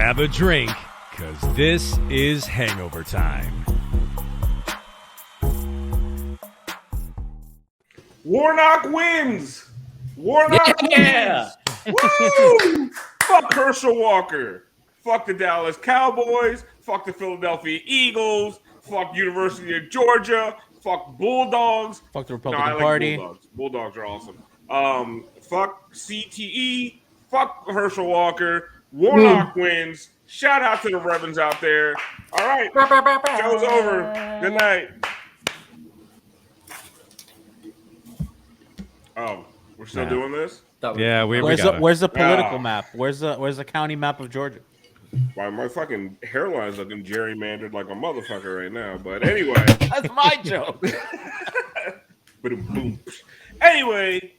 grab a drink, because this is Hangover Time. Warnock wins. Warnock wins. Woo! Fuck Herschel Walker. Fuck the Dallas Cowboys. Fuck the Philadelphia Eagles. Fuck University of Georgia. Fuck Bulldogs. Fuck the Republican Party. Bulldogs. Bulldogs are awesome. Fuck CTE. Fuck Herschel Walker. Warnock wins. Shout out to the Rebels out there. All right. Show's over. Good night. Oh, we're still doing this? Yeah, where's the political map? Where's the county map of Georgia? Why my fucking hairline's looking gerrymandered like a motherfucker right now. But anyway, that's my joke. Boom. Anyway,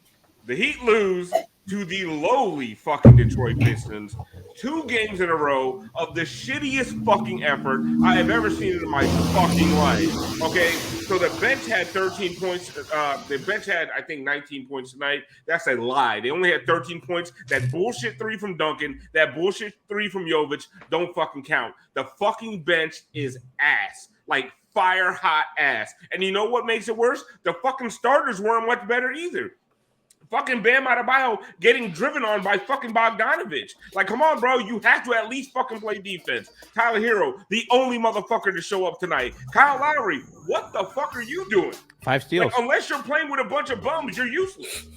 the Heat lose to the lowly fucking Detroit Pistons 2 games in a row of the shittiest fucking effort I have ever seen in my fucking life. Okay, so the bench had 13 points. The bench had, I think, 19 points tonight. That's a lie. They only had 13 points. That bullshit 3 from Duncan, that bullshit 3 from Jovic don't fucking count. The fucking bench is ass. Like fire hot ass. And you know what makes it worse? The fucking starters weren't much better either. Fucking Bam Adebayo getting driven on by fucking Bogdanovich. Like, come on, bro. You have to at least fucking play defense. Tyler Hero, the only motherfucker to show up tonight. Kyle Lowry, what the fuck are you doing? 5 steals. Like, unless you're playing with a bunch of bums, you're useless.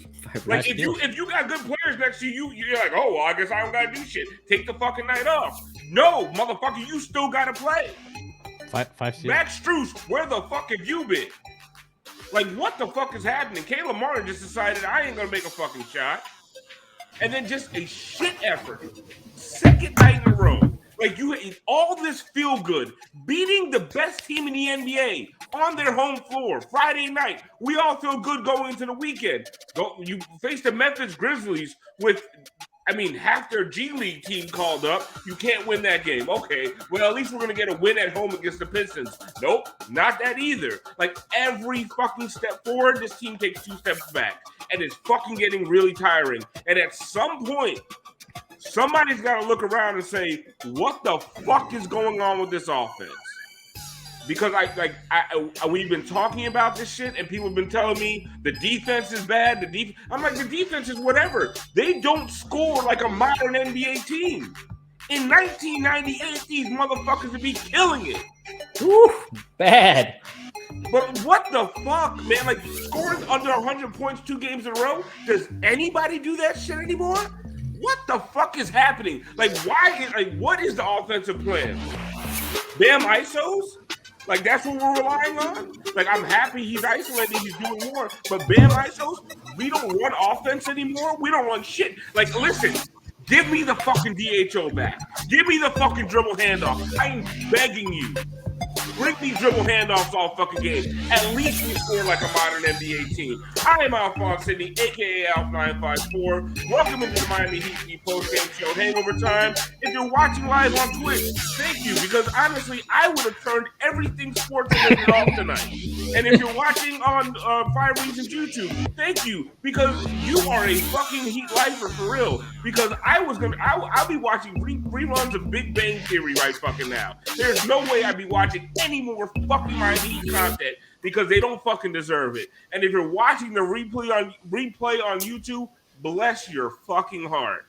Like, if you got good players next to you, you're like, oh, well, I guess I don't got to do shit. Take the fucking night off. No, motherfucker, you still got to play. 5 steals. Max Strus, where the fuck have you been? Like, what the fuck is happening? Caleb Martin just decided I ain't going to make a fucking shot. And then just a shit effort. Second night in a row. Like, you all this feel good. Beating the best team in the NBA on their home floor Friday night. We all feel good going into the weekend. You face the Memphis Grizzlies with, half their G League team called up. You can't win that game. Okay, well, at least we're going to get a win at home against the Pistons. Nope, not that either. Like, every fucking step forward, this team takes 2 steps back. And it's fucking getting really tiring. And at some point, somebody's got to look around and say, what the fuck is going on with this offense? Because we've been talking about this shit, and people have been telling me the defense is bad. I'm like, the defense is whatever. They don't score like a modern NBA team. In 1998, these motherfuckers would be killing it. Woo, bad. But what the fuck, man? Like, scoring under 100 points 2 games in a row? Does anybody do that shit anymore? What the fuck is happening? Like, what is the offensive plan? Damn ISOs? Like, that's what we're relying on? Like, I'm happy he's isolating, he's doing more. But Bam ISOs, we don't run offense anymore. We don't run shit. Like, listen, give me the fucking DHO back. Give me the fucking dribble handoff. I'm begging you. Bring these dribble handoffs all fucking game. At least we score like a modern NBA team. I am Alphonse Sidney, a.k.a. Alf954. Welcome into the Miami Heat Postgame Show Hangover Time. If you're watching live on Twitch, thank you, because honestly, I would have turned everything sports-related off tonight. And if you're watching on 5 Reasons YouTube, thank you, because you are a fucking Heat lifer for real. Because I'll be watching reruns of Big Bang Theory right fucking now. There's no way I'd be watching any more fucking Miami Heat content because they don't fucking deserve it. And if you're watching the replay on YouTube, bless your fucking heart.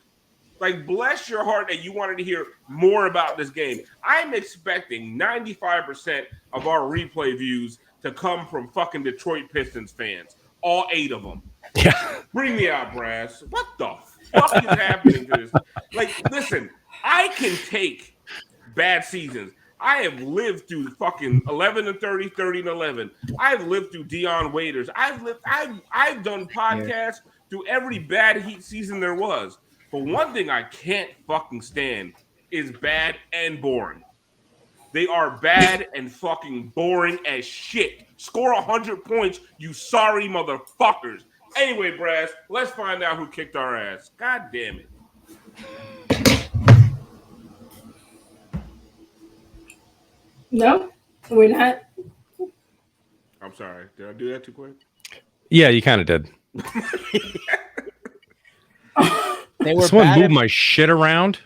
Like, bless your heart that you wanted to hear more about this game. I'm expecting 95% of our replay views to come from fucking Detroit Pistons fans. All 8 of them. Yeah. Bring me out, Brass. What the fuck is happening to this? Like, listen, I can take bad seasons. I have lived through fucking 11-30, 30-11. I've lived through Dion Waiters. I've done podcasts through every bad Heat season there was. But one thing I can't fucking stand is bad and boring. They are bad and fucking boring as shit. Score 100 points, you sorry motherfuckers. Anyway, Brass, let's find out who kicked our ass. God damn it. No, we're not. I'm sorry. Did I do that too quick? Yeah, you kind of did. They were Someone bad move my shit around.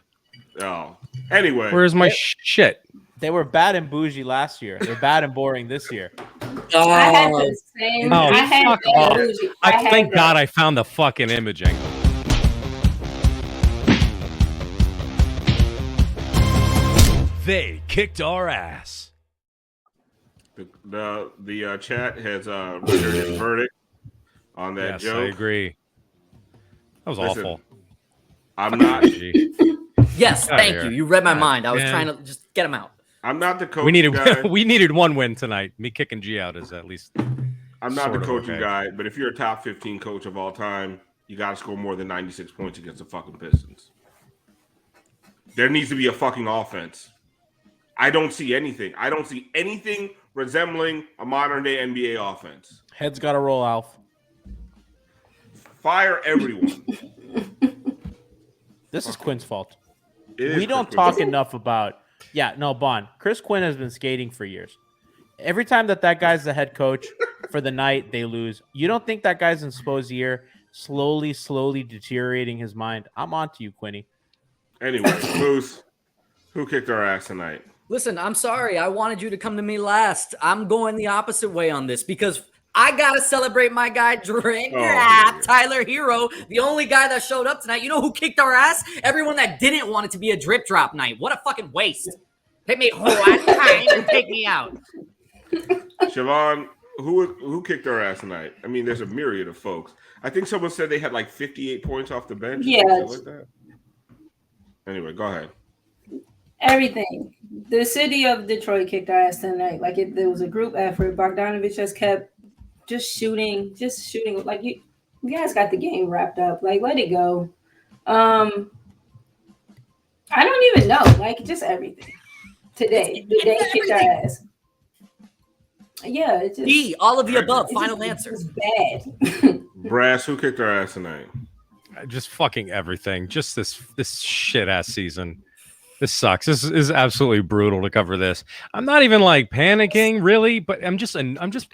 Oh, Anyway, Where's my shit? They were bad and bougie last year. They're bad and boring this year. I had the same. Oh, I had fuck bad off. bougie. I had Thank that. God I found the fucking imaging. They kicked our ass. The chat has rendered its verdict on that Yes, joke. I agree. That was Listen, awful. I'm not. Yes, Get out of thank here. you. You read my God mind. I was damn. trying to just get him out. I'm not the coaching We needed guy. we needed one win tonight. Me kicking G out is at least. I'm not the sort of coaching okay. guy, but if you're a top 15 coach of all time, you got to score more than 96 points against the fucking Pistons. There needs to be a fucking offense. I don't see anything. I don't see anything resembling a modern day NBA offense. Heads got to roll, Alf. Fire everyone. This is Quinn's fault. It is We don't Chris talk Quinn. enough about. Yeah, no, Bond. Chris Quinn has been skating for years. Every time that guy's the head coach for the night, they lose. You don't think that guy's in Spozier slowly deteriorating his mind? I'm on to you, Quinny. Anyway, Moose, who kicked our ass tonight? Listen, I'm sorry. I wanted you to come to me last. I'm going the opposite way on this because I got to celebrate my guy, Tyler Hero, the only guy that showed up tonight. You know who kicked our ass? Everyone that didn't want it to be a drip drop night. What a fucking waste. Take me one time and take me out. Siobhan, who kicked our ass tonight? I mean, there's a myriad of folks. I think someone said they had like 58 points off the bench. Yeah. Like that. Anyway, go ahead. Everything. The city of Detroit kicked our ass tonight. Like there was a group effort. Bogdanovich just kept shooting. Like you guys got the game wrapped up. Like let it go. I don't even know. Like just everything. Today, the day kicked our ass. Yeah, it's just D, all of the above. it's Final just- answer. It's bad. Brass, who kicked our ass tonight? Just fucking everything. Just this shit ass season. This sucks. This is absolutely brutal to cover this. I'm not even like panicking really, but I'm just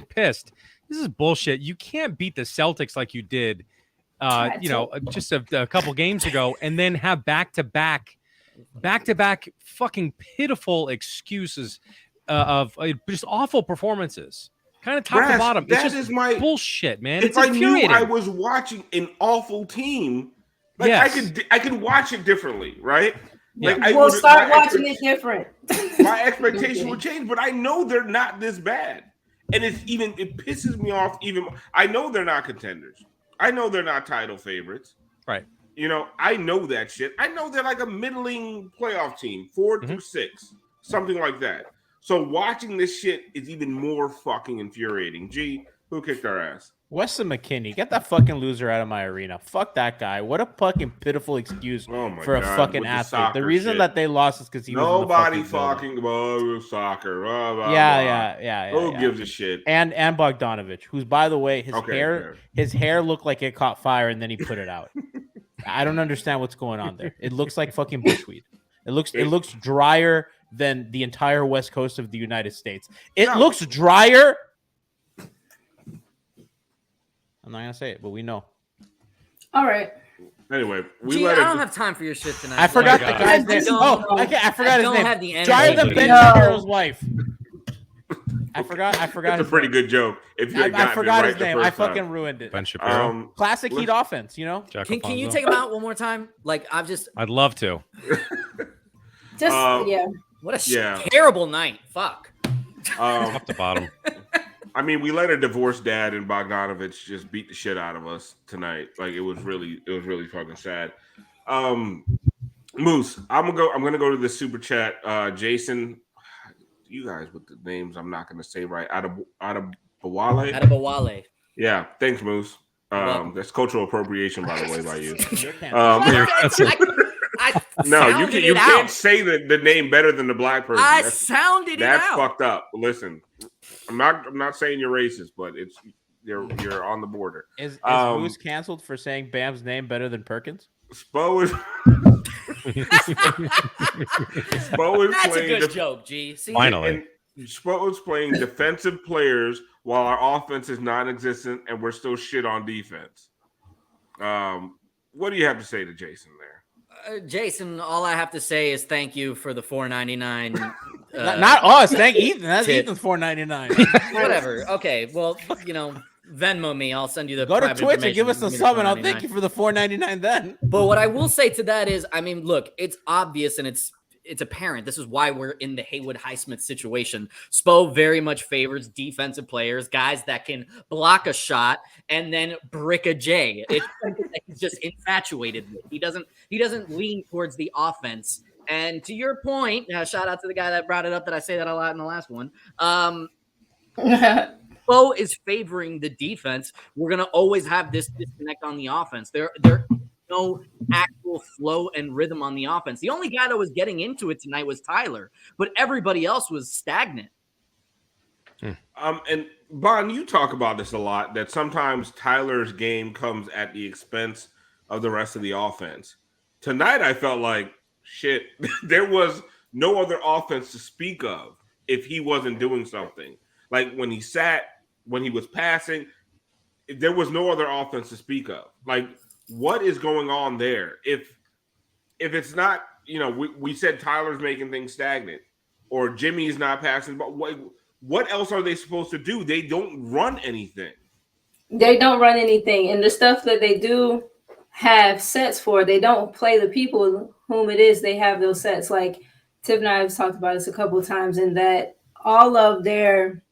pissed. This is bullshit. You can't beat the Celtics like you did, just a couple games ago, and then have back-to-back fucking pitiful excuses of just awful performances. Kind of top Brass, to bottom. It's that just is my bullshit, man. If It's I knew infuriating. I was watching an awful team, like Yes. I could watch it differently, right? Like I We'll would- start my watching it different. My expectation would change, but I know they're not this bad, and it pisses me off. Even I know they're not contenders. I know they're not title favorites. Right. You know, I know that shit. I know they're like a middling playoff team, 4 through 6, something like that. So watching this shit is even more fucking infuriating. G, who kicked our ass? Weston McKinney, get that fucking loser out of my arena. Fuck that guy. What a fucking pitiful excuse Oh my for a God, fucking with the athlete. soccer The reason shit. that they lost is because he Nobody was in the fucking building. soccer. Blah, blah, Yeah. blah. Who gives a shit? And Bogdanovich, who's by the way, Okay. his hair looked like it caught fire and then he put it out. I don't understand what's going on there. It looks like fucking bushweed. It looks drier than the entire west coast of the United States. It No. looks drier. I'm not gonna say it, but we know. All right. Anyway, Gee, I don't have time for your shit tonight. I forgot the God. guy's I name. don't Oh, know. I forgot his don't name. have the energy. Drier than No. Ben Shapiro's wife. I forgot. That's a his pretty name. good joke. If you had I gotten forgot it his right the name. I first time. fucking ruined it. Ben Shapiro. Classic Heat offense, you know. Jack Can you Alfonso. take him out one more time? Like I'd love to. Just what a Yeah. terrible night. Fuck. Top to bottom. I mean, we let a divorced dad and Bogdanovich just beat the shit out of us tonight. Like it was really fucking sad. Moose, I'm gonna go to the super chat. Jason, you guys with the names I'm not gonna say right. Out of Bawale. Adebawale. Yeah, thanks, Moose. welcome. That's cultural appropriation, by the way, by you. I No, you sounded you it can't out. say the name better than the black person. I sounded it That's out. fucked up. Listen, I'm not saying you're racist, but you're on the border. Is Um, Moose canceled for saying Bam's name better than Perkins? Spo is That's a playing good joke, G. See, Finally. and Spo is playing defensive players while our offense is non-existent and we're still shit on defense. What do you have to say to Jason there? Jason, all I have to say is thank you for the $4.99. Not us. Thank Ethan. That's tip. Ethan's $4.99. Whatever. Okay. Well, Venmo me. I'll send you the Go to private Twitch and give us information. a Give me the sub, and I'll $4.99. thank you for the $4.99 then. But what I will say to that is, I mean, look, it's obvious and it's apparent. This is why we're in the Haywood Highsmith situation. Spo very much favors defensive players, guys that can block a shot and then brick a J. It's something that he's just infatuated with. He doesn't lean towards the offense. And to your point, shout out to the guy that brought it up that I say that a lot in the last one. Bo is favoring the defense. We're going to always have this disconnect on the offense. There no actual flow and rhythm on the offense. The only guy that was getting into it tonight was Tyler, but everybody else was stagnant. And Bon, you talk about this a lot, that sometimes Tyler's game comes at the expense of the rest of the offense. Tonight, I felt like, shit, there was no other offense to speak of if he wasn't doing something. Like when he was passing, there was no other offense to speak of. Like, what is going on there? If it's not, we said Tyler's making things stagnant or Jimmy's not passing, but what else are they supposed to do? They don't run anything. They don't run anything. And the stuff that they do have sets for, they don't play the people whom it is they have those sets. Like Tip and I have talked about this a couple of times, in that all of their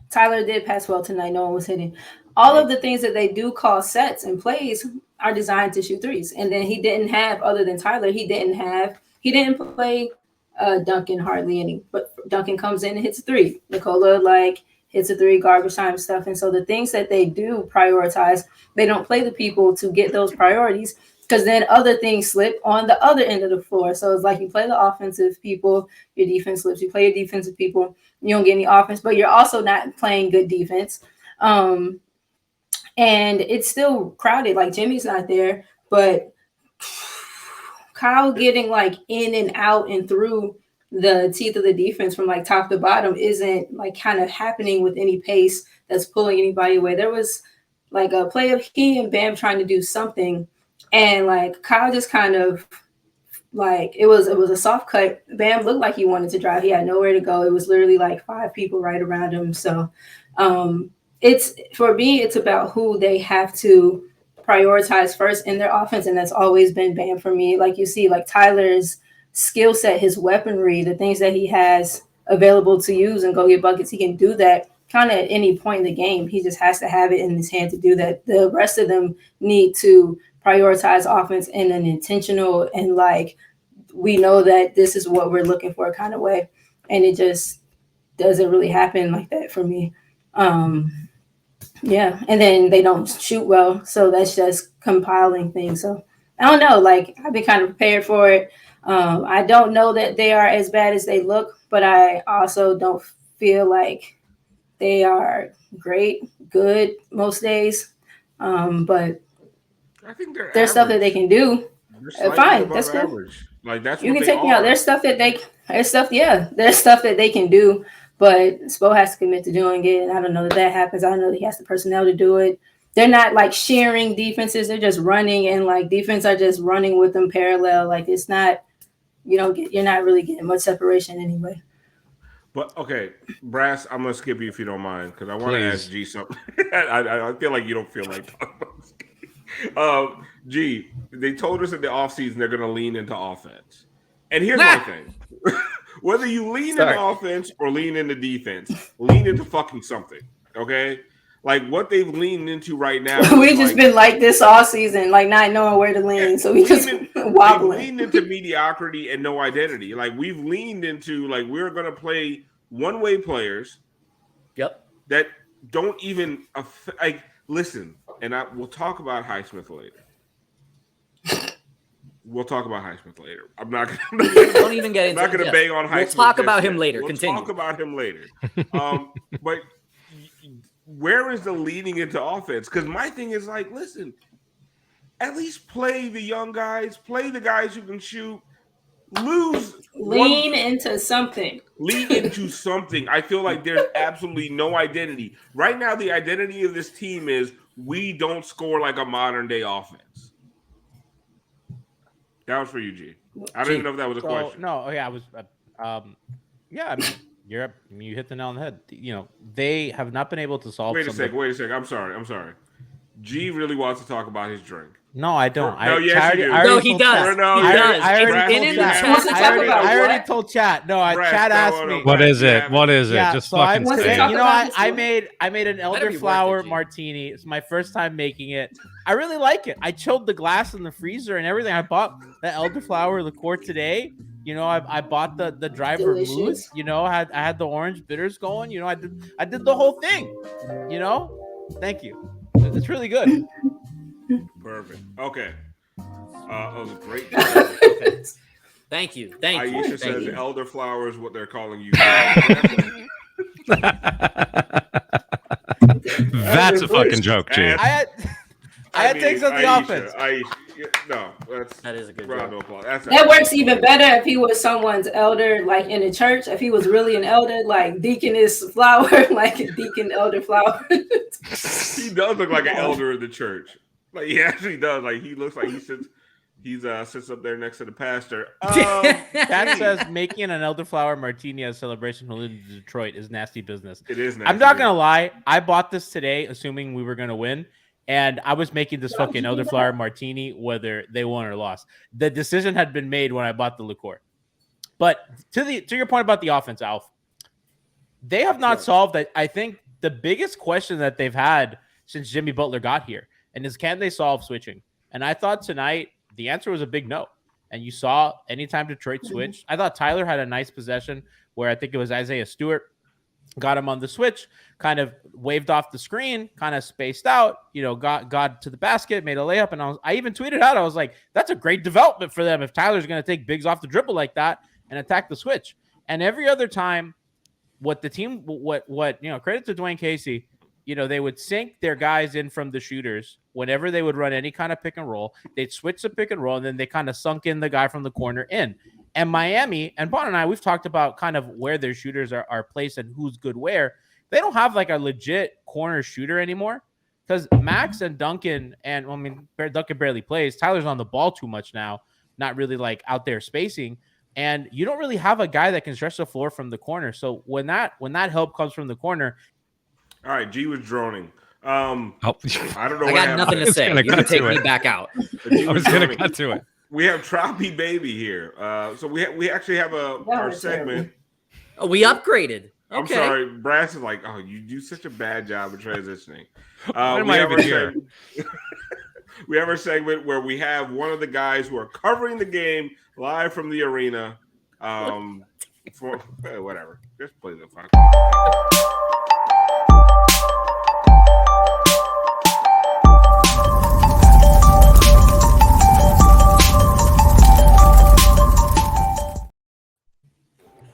Tyler did pass well tonight. No one was hitting. All of the things that they do call sets and plays are designed to shoot threes. And then he didn't have, other than Tyler, he didn't play Duncan hardly any. But Duncan comes in and hits a three. Nikola hits a three, garbage time stuff. And so the things that they do prioritize, they don't play the people to get those priorities, because then other things slip on the other end of the floor. So it's like you play the offensive people, your defense slips. You play your defensive people, you don't get any offense, but you're also not playing good defense. And it's still crowded. Like Jimmy's not there, but Kyle getting in and out and through the teeth of the defense from top to bottom isn't kind of happening with any pace that's pulling anybody away. There was a play of he and Bam trying to do something, and Kyle just kind of it was a soft cut. Bam looked like he wanted to drive. He had nowhere to go. It was literally 5 people right around him. So it's, for me, it's about who they have to prioritize first in their offense, and that's always been Bam for me. You see, Tyler's skill set, his weaponry, the things that he has available to use and go get buckets, he can do that kind of at any point in the game. He just has to have it in his hand to do that. The rest of them need to prioritize offense in an intentional and we know that this is what we're looking for kind of way, and it just doesn't really happen like that for me. Yeah, and then they don't shoot well, so that's just compiling things. So I don't know, I've been kind of prepared for it. I don't know that they are as bad as they look, but I also don't feel like they are good most days. But I think there's stuff that they can do. Fine, that's cool. Average. That's you what can they take me are. out. There's stuff that they can do, but Spo has to commit to doing it. And I don't know that happens. I don't know that he has the personnel to do it. They're not sharing defenses. They're just running, and defense are just running with them parallel. It's not, you're not really getting much separation anyway. But okay, Brass, I'm gonna skip you if you don't mind, because I want to ask G something. I feel like you don't feel like talking about this game. G, they told us in the offseason they're gonna lean into offense. And here's my thing. Whether you lean into offense or lean into defense, lean into fucking something. Okay? What they've leaned into right now. We've just been like this all season, not knowing where to lean. So we just wobbling. We've leaned into mediocrity and no identity. We've leaned into we're gonna play one-way players. Yep. That don't even listen, and we'll talk about Highsmith later. We'll talk about Highsmith later. I'm not gonna don't even get into I'm not gonna bang on Highsmith. We'll talk about him later. Continue. Talk about him later. But where is the leading into offense? Because my thing is listen, at least play the young guys, play the guys who can shoot, lean into something. Lean into something. I feel like there's absolutely no identity. Right now, the identity of this team is we don't score like a modern day offense. That was for you, G. I don't even know if that was a question. No, yeah, I was. Yeah, I mean, you hit the nail on the head. You know, they have not been able to solve. Wait a sec. I'm sorry. G really wants to talk about his drink. No, I don't. No, yes, you do. No, he does. I already told Chat. No, Chat asked me. What is it? What is it? Yeah, Just so fucking say it. You know, I made an elderflower martini. It's my first time making it. I really like it. I chilled the glass in the freezer and everything. I bought the elderflower liqueur today. You know, I bought the dry vermouth. You know, I had the orange bitters going. You know, I did the whole thing. You know, thank you. It's really good. Perfect. Okay. That was a great. Thank you. Aisha says elderflower is what they're calling you. That's a fucking joke, G. I had takes on the offense. That is a good round of joke. applause. That works even better if he was someone's elder, like in the church. If he was really an elder, like Deaconess Flower, like Deacon Elder Flower. He does look like an elder in the church. Like he actually does. Like he looks like he sits up there next to the pastor. That says making an elderflower martini at Celebration in Detroit is nasty business. It is nasty. I'm not gonna lie. I bought this today, assuming we were gonna win. And I was making this fucking elderflower martini whether they won or lost. The decision had been made when I bought the liqueur. But to your point about the offense, Alf, they have not solved that. I think the biggest question that they've had since Jimmy Butler got here and is, can they solve switching? And I thought tonight the answer was a big no. And you saw anytime Detroit switched. I thought Tyler had a nice possession where I think it was Isaiah Stewart got him on the switch, kind of waved off the screen, kind of spaced out, you know, got to the basket, made a layup. And I even tweeted out, I was like, that's a great development for them if Tyler's going to take bigs off the dribble like that and attack the switch. And every other time, what you know, credit to Dwayne Casey, you know, they would sink their guys in from the shooters whenever they would run any kind of pick and roll. They'd switch the pick and roll, and then they kind of sunk in the guy from the corner in. And Miami, and Bon and I, we've talked about kind of where their shooters are placed and who's good where. They don't have like a legit corner shooter anymore because Max and Duncan, and I mean, Duncan barely plays. Tyler's on the ball too much now, not really like out there spacing. And you don't really have a guy that can stretch the floor from the corner. So when that help comes from the corner. All right, G was droning. I don't know. I got nothing to say. You can take me back out. I was going to cut to it. We have Tropibaby here. So we actually have our segment. Oh, we upgraded. Okay. I'm sorry. Brass is like, oh, you do such a bad job of transitioning. Why am I even here? We have our segment where we have one of the guys who are covering the game live from the arena. For whatever. Just play the fuck.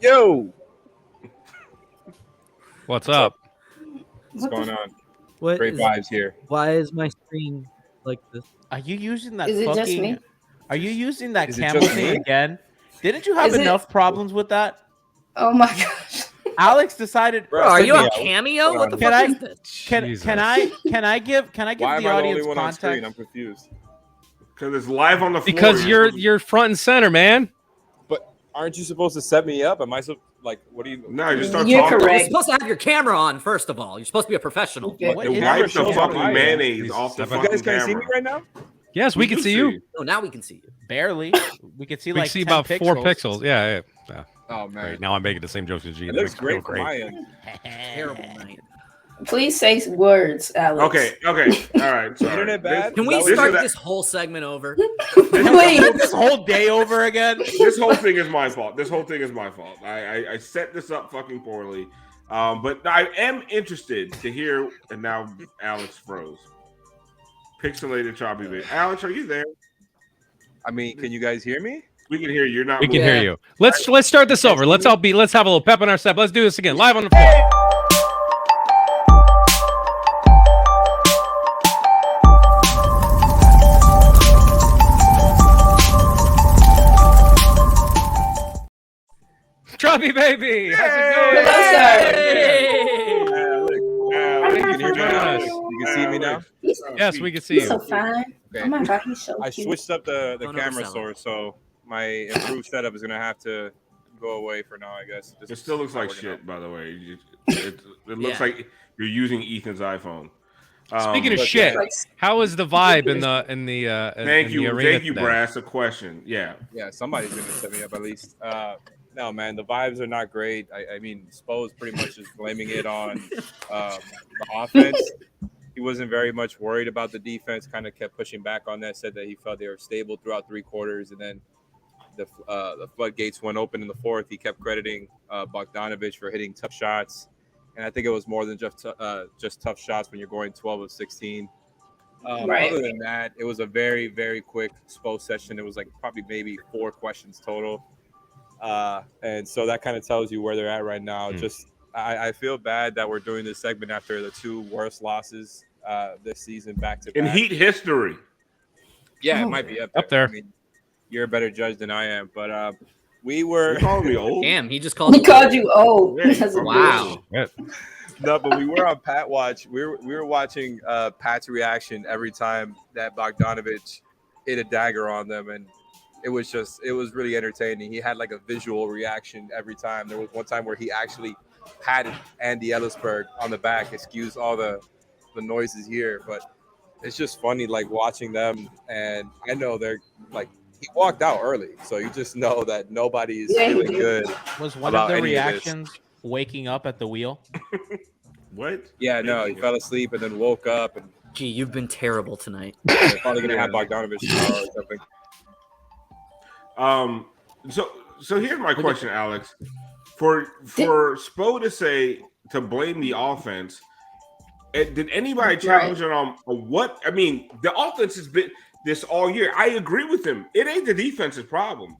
Yo, What's up? what's going on? What Great is- vibes here. Why is my screen like this? Are you using that Is it just fucking? me? Are you using that Is it camel just thing me? again? Didn't you have Is it- enough problems with that? Oh my gosh. Alex decided. Bro, Bro, are you a yeah, cameo? What the Can fuck I- is this? Jesus. Can I give Why the am I the audience only one on screen? context? I'm confused. Because it's live on the floor. Because you're front and center, man. But aren't you supposed to set me up? Am I like? What do you? No, you just start You're talking. You're correct. supposed to have your camera on, first of all. You're supposed to be a professional. Okay. What It is wipes that? the fucking Fire. mayonnaise off the You You fucking guys can't see camera. me right now. Yes, we can see you. Oh, now we can see you. Barely. We could see We like can see 10 about 4 pixels. Yeah. Oh man, Great. Now I'm making the same jokes as G. it That looks makes me feel great from my end. Terrible night. Please say words, Alex. Okay. All right. Sorry. Internet bad? Can we Is that what start is- this whole segment over? Please. This whole day over again. This whole thing is my fault. I set this up fucking poorly. But I am interested to hear, and now Alex froze. Pixelated Tropibaby. Alex, are you there? I mean, can you guys hear me? We can hear you. You're not We can moving. hear you. Let's start this over. Let's have a little pep in our step. Let's do this again. Live on the floor. Tropibaby. How's it going? Hello, sir. Hey! Alex, Thank you thank for joining us. You can see me now? Yes, we can see He's you. so fine. Okay. Oh my god, he's so I cute. switched up the Don't camera oversell source, so my improved setup is gonna have to go away for now, I guess. It still looks like shit, by the way. It looks like you're using Ethan's iPhone. Speaking of but shit, yeah. how is the vibe in the Thank you, arena thank you, today? Brass. A question, yeah. Yeah, somebody's gonna set me up at least. No, man, the vibes are not great. I mean, Spo's pretty much just blaming it on the offense. He wasn't very much worried about the defense. Kind of kept pushing back on that. Said that he felt they were stable throughout 3 quarters, and then the floodgates went open in the 4th. He kept crediting Bogdanovich for hitting tough shots, and I think it was more than just tough shots when you're going 12 of 16. Right. Other than that, it was a very, very quick Spo session. It was like probably maybe 4 questions total. And so that kind of tells you where they're at right now. Just I feel bad that we're doing this segment after the 2 worst losses this season back to back. In Heat history. Yeah, it might be up there. I mean, you're a better judge than I am, but we were. You called me old. Damn, he just called. He called you old. Yeah, That's a Wow. No, but we were on Pat Watch. We were watching Pat's reaction every time that Bogdanovich hit a dagger on them, and it was really entertaining. He had like a visual reaction every time. There was one time where he actually patted Andy Ellisberg on the back. Excuse all the noises here, but it's just funny like watching them. And I know they're like, he walked out early, so you just know that nobody is feeling good. Was one about of the any of this. reactions waking up at the wheel? What? Yeah, no, he fell asleep and then woke up, and Gee, you've been terrible tonight. they're probably gonna have Bogdanovich tomorrow or something. So here's my question, Alex. For Spo to say to blame the offense, did anybody challenge it on what? I mean, the offense has been this all year. I agree with him. It ain't the defense's problem.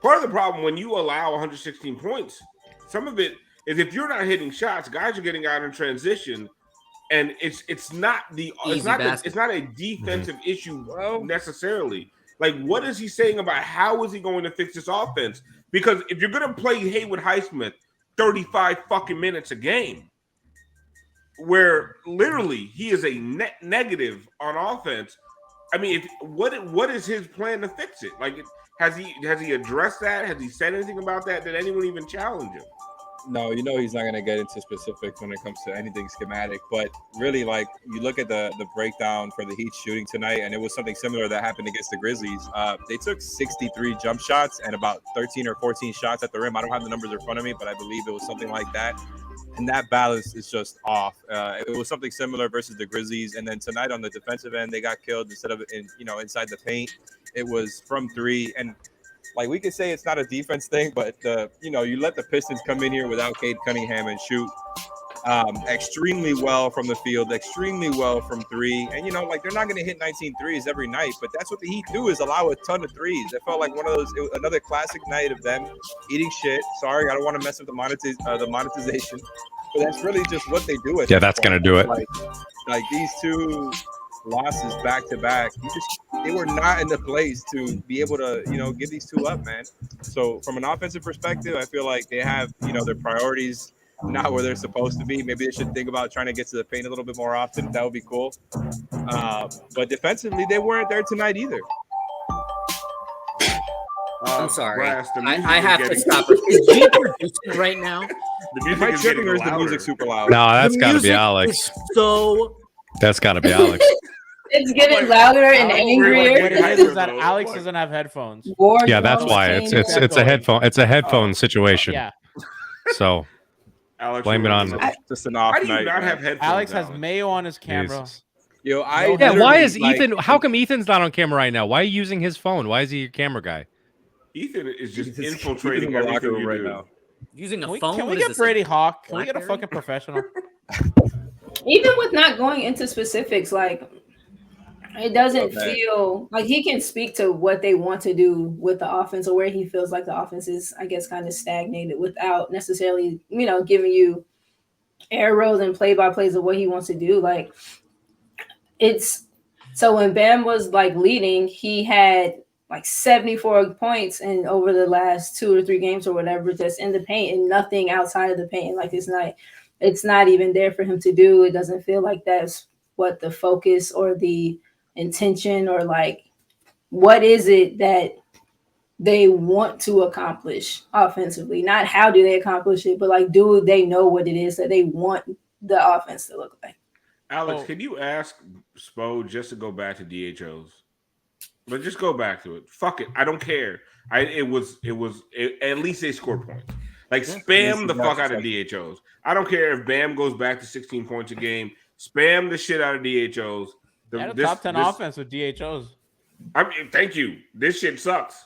Part of the problem when you allow 116 points, some of it is if you're not hitting shots, guys are getting out in transition, and it's not a defensive issue necessarily. Like, what is he saying about how is he going to fix this offense? Because if you're going to play Haywood Highsmith 35 fucking minutes a game, where literally he is a net negative on offense, I mean, what is his plan to fix it? Like, has he addressed that? Has he said anything about that? Did anyone even challenge him? No, you know he's not going to get into specifics when it comes to anything schematic. But really, like, you look at the breakdown for the Heat shooting tonight, and it was something similar that happened against the Grizzlies. They took 63 jump shots and about 13 or 14 shots at the rim. I don't have the numbers in front of me, but I believe it was something like that. And that balance is just off. It was something similar versus the Grizzlies. And then tonight on the defensive end, they got killed instead of inside the paint. It was from 3. And like, we could say it's not a defense thing, but you let the Pistons come in here without Cade Cunningham and shoot extremely well from the field, extremely well from 3. And they're not going to hit 19 threes every night, but that's what the Heat do, is allow a ton of threes. It felt like another classic night of them eating shit. Sorry, I don't want to mess with the monetization, but that's really just what they do. Yeah, that's going to do it. Like these 2 losses back to back, they were not in the place to be able to give these 2 up, man. So from an offensive perspective, I feel like they have their priorities not where they're supposed to be. Maybe they should think about trying to get to the paint a little bit more often. That would be cool. But defensively, they weren't there tonight either. I'm sorry. Brass, I have to stop. Is G producing right now? The music Am I is tripping getting or is the louder. music super loud? No, that's The got to be music Alex. is so That's got to be Alex. It's getting louder and What angrier. it is that Alex doesn't have headphones. Yeah, that's why it's a headphone situation. Yeah, So Alex, blame it on. Just an off How do you night. not man. have headphones? Alex has Mayo on his camera. Jesus. Yo, I Yeah, Yeah, why is literally, Ethan? How come Ethan's not on camera right now? Why are you using his phone? Why is he your camera guy? Ethan is just He's in infiltrating the locker everything room you right do. now. using a Can we, phone. can we What is get this, Brady a Hawk? Can we get a BlackBerry? fucking professional? Even with not going into specifics, like, it doesn't feel like he can speak to what they want to do with the offense, or where he feels like the offense is, I guess, kind of stagnated, without necessarily, giving you arrows and play-by-plays of what he wants to do. Like, it's so when Bam was like leading, he had like 74 points and over the last 2 or 3 games or whatever, just in the paint, and nothing outside of the paint. Like, it's not even there for him to do. It doesn't feel like that's what the focus or the intention or like what is it that they want to accomplish offensively? Not how do they accomplish it, but like do they know what it is that they want the offense to look like? Alex, can you ask Spo just to go back to DHOs? But just go back to it. Fuck it. I don't care. At least they scored points. Like spam the fuck out of DHOs. I don't care if Bam goes back to 16 points a game. Spam the shit out of DHOs. They had a top 10 offense with DHOs. I mean, thank you. This shit sucks.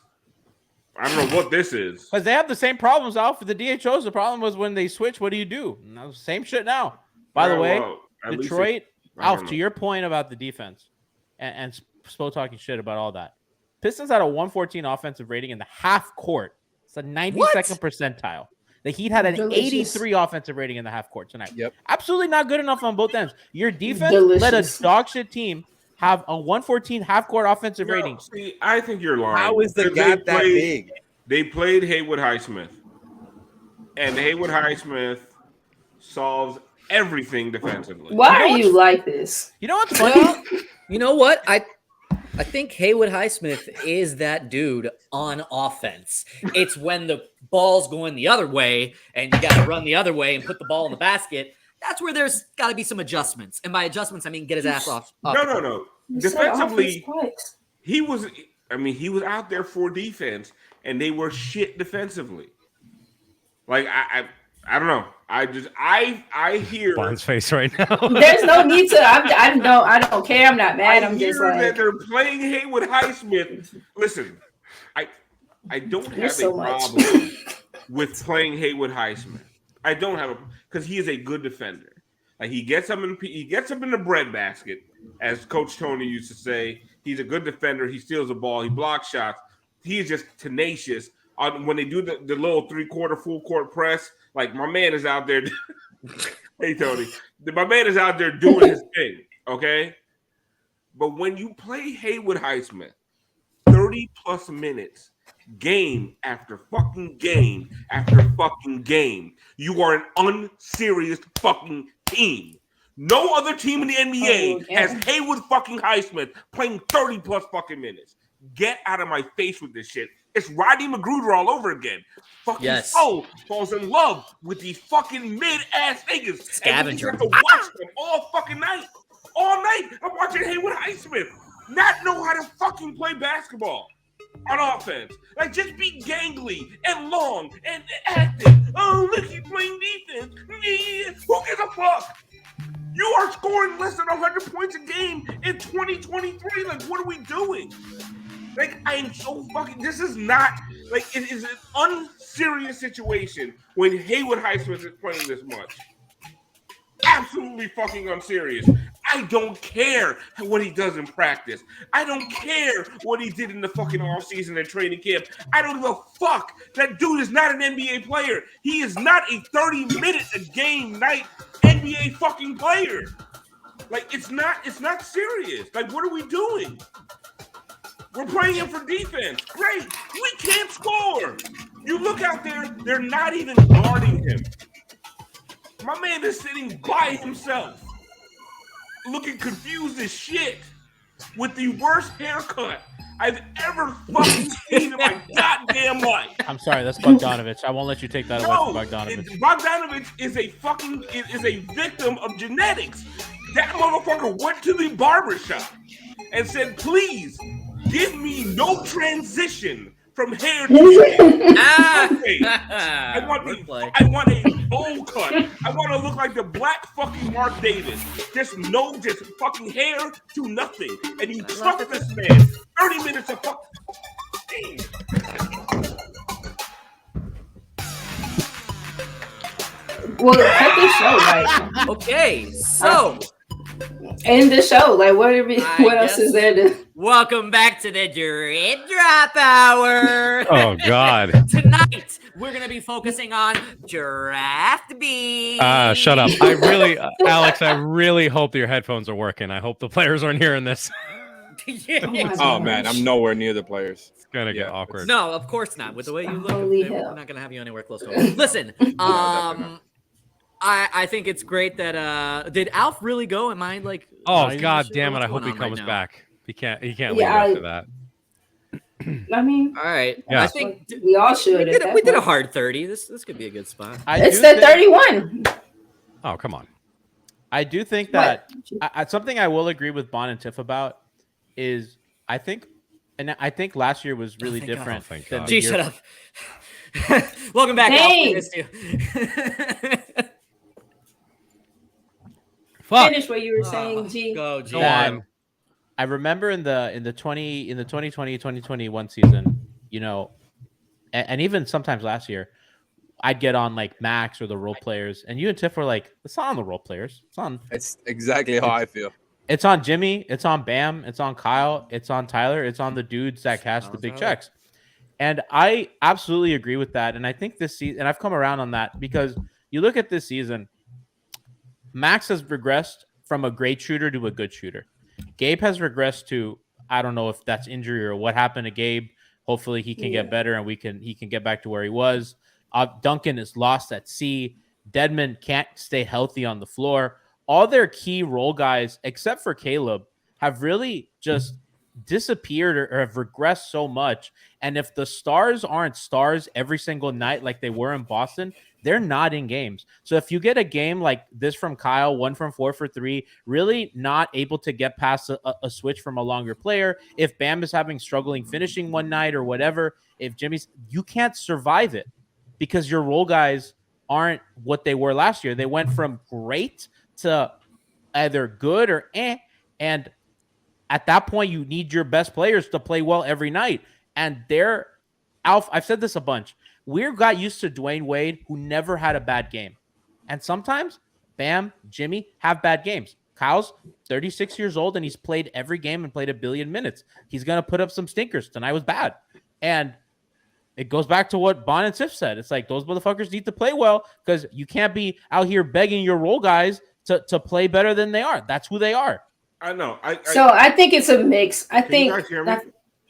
I don't know what this is. Because they have the same problems, Alf, with the DHOs. The problem was when they switch, what do you do? No, same shit now. By the way, Detroit, Alf, to your point about the defense and Spo talking shit about all that. Pistons had a 114 offensive rating in the half court. It's a 92nd percentile. The Heat had an 83 offensive rating in the half court tonight. Yep. Absolutely not good enough on both ends. Your defense let a dog shit team have a 114 half court offensive rating. See, I think you're lying. How is the gap that big? They played Haywood Highsmith. And Haywood Highsmith solves everything defensively. Why are you like this? You know what's funny? You know what? I think Haywood Highsmith is that dude on offense. It's when the ball's going the other way and you got to run the other way and put the ball in the basket. That's where there's got to be some adjustments. And by adjustments, I mean get his ass off. No. Defensively, he was out there for defense, and they were shit defensively. Like, I don't know. I hear Bond's face right now. There's no need to. I don't care. I'm not mad. I'm just like that they're playing Haywood Highsmith. Listen, I don't have a problem with playing Haywood Highsmith. I don't have because he is a good defender. Like he gets up in the breadbasket, as Coach Tony used to say. He's a good defender. He steals the ball. He blocks shots. He is just tenacious. When they do the little 3/4 full court press, like my man is out there. Hey Tony, my man is out there doing his thing. Okay, but when you play Haywood Highsmith, 30 plus minutes, game after fucking game after fucking game, you are an unserious fucking team. No other team in the NBA has Haywood fucking Highsmith playing 30 plus fucking minutes. Get out of my face with this shit. It's Rodney McGruder all over again. Fucking soul falls in love with these fucking mid-ass niggas. Scavenger. And we have to watch them all fucking night. All night. I'm watching Haywood Highsmith not know how to fucking play basketball on offense. Like, just be gangly and long and active. Oh, look, he's playing defense. Who gives a fuck? You are scoring less than 100 points a game in 2023. Like, what are we doing? Like, I am so fucking... This is not... Like, it is an unserious situation when Haywood Highsmith is playing this much. Absolutely fucking unserious. I don't care what he does in practice. I don't care what he did in the fucking offseason and training camp. I don't give a fuck. That dude is not an NBA player. He is not a 30-minute-a-game night NBA fucking player. Like, it's not serious. Like, what are we doing? We're playing him for defense. Great. We can't score. You look out there, they're not even guarding him. My man is sitting by himself, looking confused as shit, with the worst haircut I've ever fucking seen in my goddamn life. I'm sorry, that's Bogdanovich. I won't let you take that away from Bogdanovich. Bogdanovich is a victim of genetics. That motherfucker went to the barbershop and said, please give me no transition from hair to hair. Okay. I want a bowl cut. I want to look like the black fucking Mark Davis. Just fucking hair to nothing. And you trust this man 30 minutes of fucking... Well, cut the show, like. Okay, so end the show. Like, what else is there to? Welcome back to the Drip Drop Hour. Oh God! Tonight we're gonna be focusing on Draft B. Shut up! I really, Alex, I really hope your headphones are working. I hope the players aren't hearing this. Oh man, I'm nowhere near the players. It's gonna get awkward. No, of course not. With the way you look, Holy we're hell. not gonna have you anywhere close to home. Listen, I think it's great that did Alf really go? Am I like? Oh not God sure damn it! what's I hope going he on right comes now? back. He can't leave Yeah, after that. I mean, All right. Yeah. I think we all should. we at did, that we did a point. hard 30. This could be a good spot. It's the 31. Oh come on. I do think What? that something I will agree with Bon and Tiff about is I think last year was really thank God. different. Oh, thank than God. the Gee, year- shut up. Welcome back, Alf. We Dang. missed you. Fuck. Finish what you were saying, G. Go, G. Go on. I remember in the 2020-2021 season, you know, and even sometimes last year, I'd get on like Max or the role players, and you and Tiff were like, "It's not on the role players. It's exactly how I feel. It's on Jimmy. It's on Bam. It's on Kyle. It's on Tyler. It's on the dudes that cash the big checks." And I absolutely agree with that. And I think this season, and I've come around on that because you look at this season, Max has regressed from a great shooter to a good shooter. Gabe has regressed to, I don't know if that's injury or what happened to Gabe. Hopefully he can get better and he can get back to where he was. Duncan is lost at sea. Dedmon can't stay healthy on the floor. All their key role guys, except for Caleb, have really just disappeared or have regressed so much. And if the stars aren't stars every single night like they were in Boston, they're not in games. So if you get a game like this from Kyle, 1 from 4 for 3, really not able to get past a switch from a longer player, if Bam is having struggling finishing one night or whatever, if Jimmy's, you can't survive it because your role guys aren't what they were last year. They went from great to either good or and at that point, you need your best players to play well every night. And I've said this a bunch. We got used to Dwayne Wade, who never had a bad game. And sometimes Bam, Jimmy have bad games. Kyle's 36 years old, and he's played every game and played 1 billion minutes. He's going to put up some stinkers. Tonight was bad. And it goes back to what Bon and Tiff said. It's like those motherfuckers need to play well because you can't be out here begging your role guys to play better than they are. That's who they are. I know. So I think it's a mix. I Can think. you guys hear me?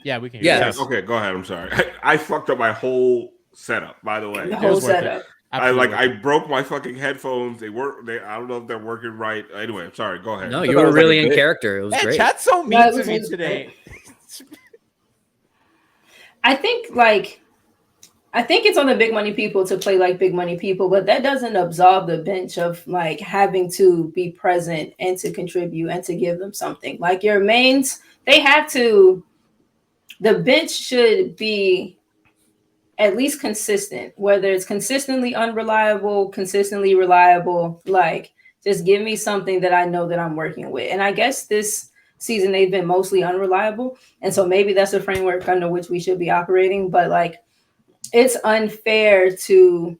Yeah, we can hear Yeah. you. Okay, go ahead. I'm sorry. I fucked up my whole setup. By the way, The whole setup. Absolutely. I broke my fucking headphones. I don't know if they're working right. Anyway, I'm sorry. Go ahead. No, I you thought it were was like really a in bit. character. It was Man, great. chat's so mean No, it to was me just today. I think it's on the big money people to play like big money people, but that doesn't absolve the bench of like having to be present and to contribute and to give them something. Like your mains, they have to. The bench should be at least consistent, whether it's consistently unreliable, consistently reliable. Like, just give me something that I know that I'm working with. And I guess this season they've been mostly unreliable, and so maybe that's a framework under which we should be operating. But like, it's unfair to,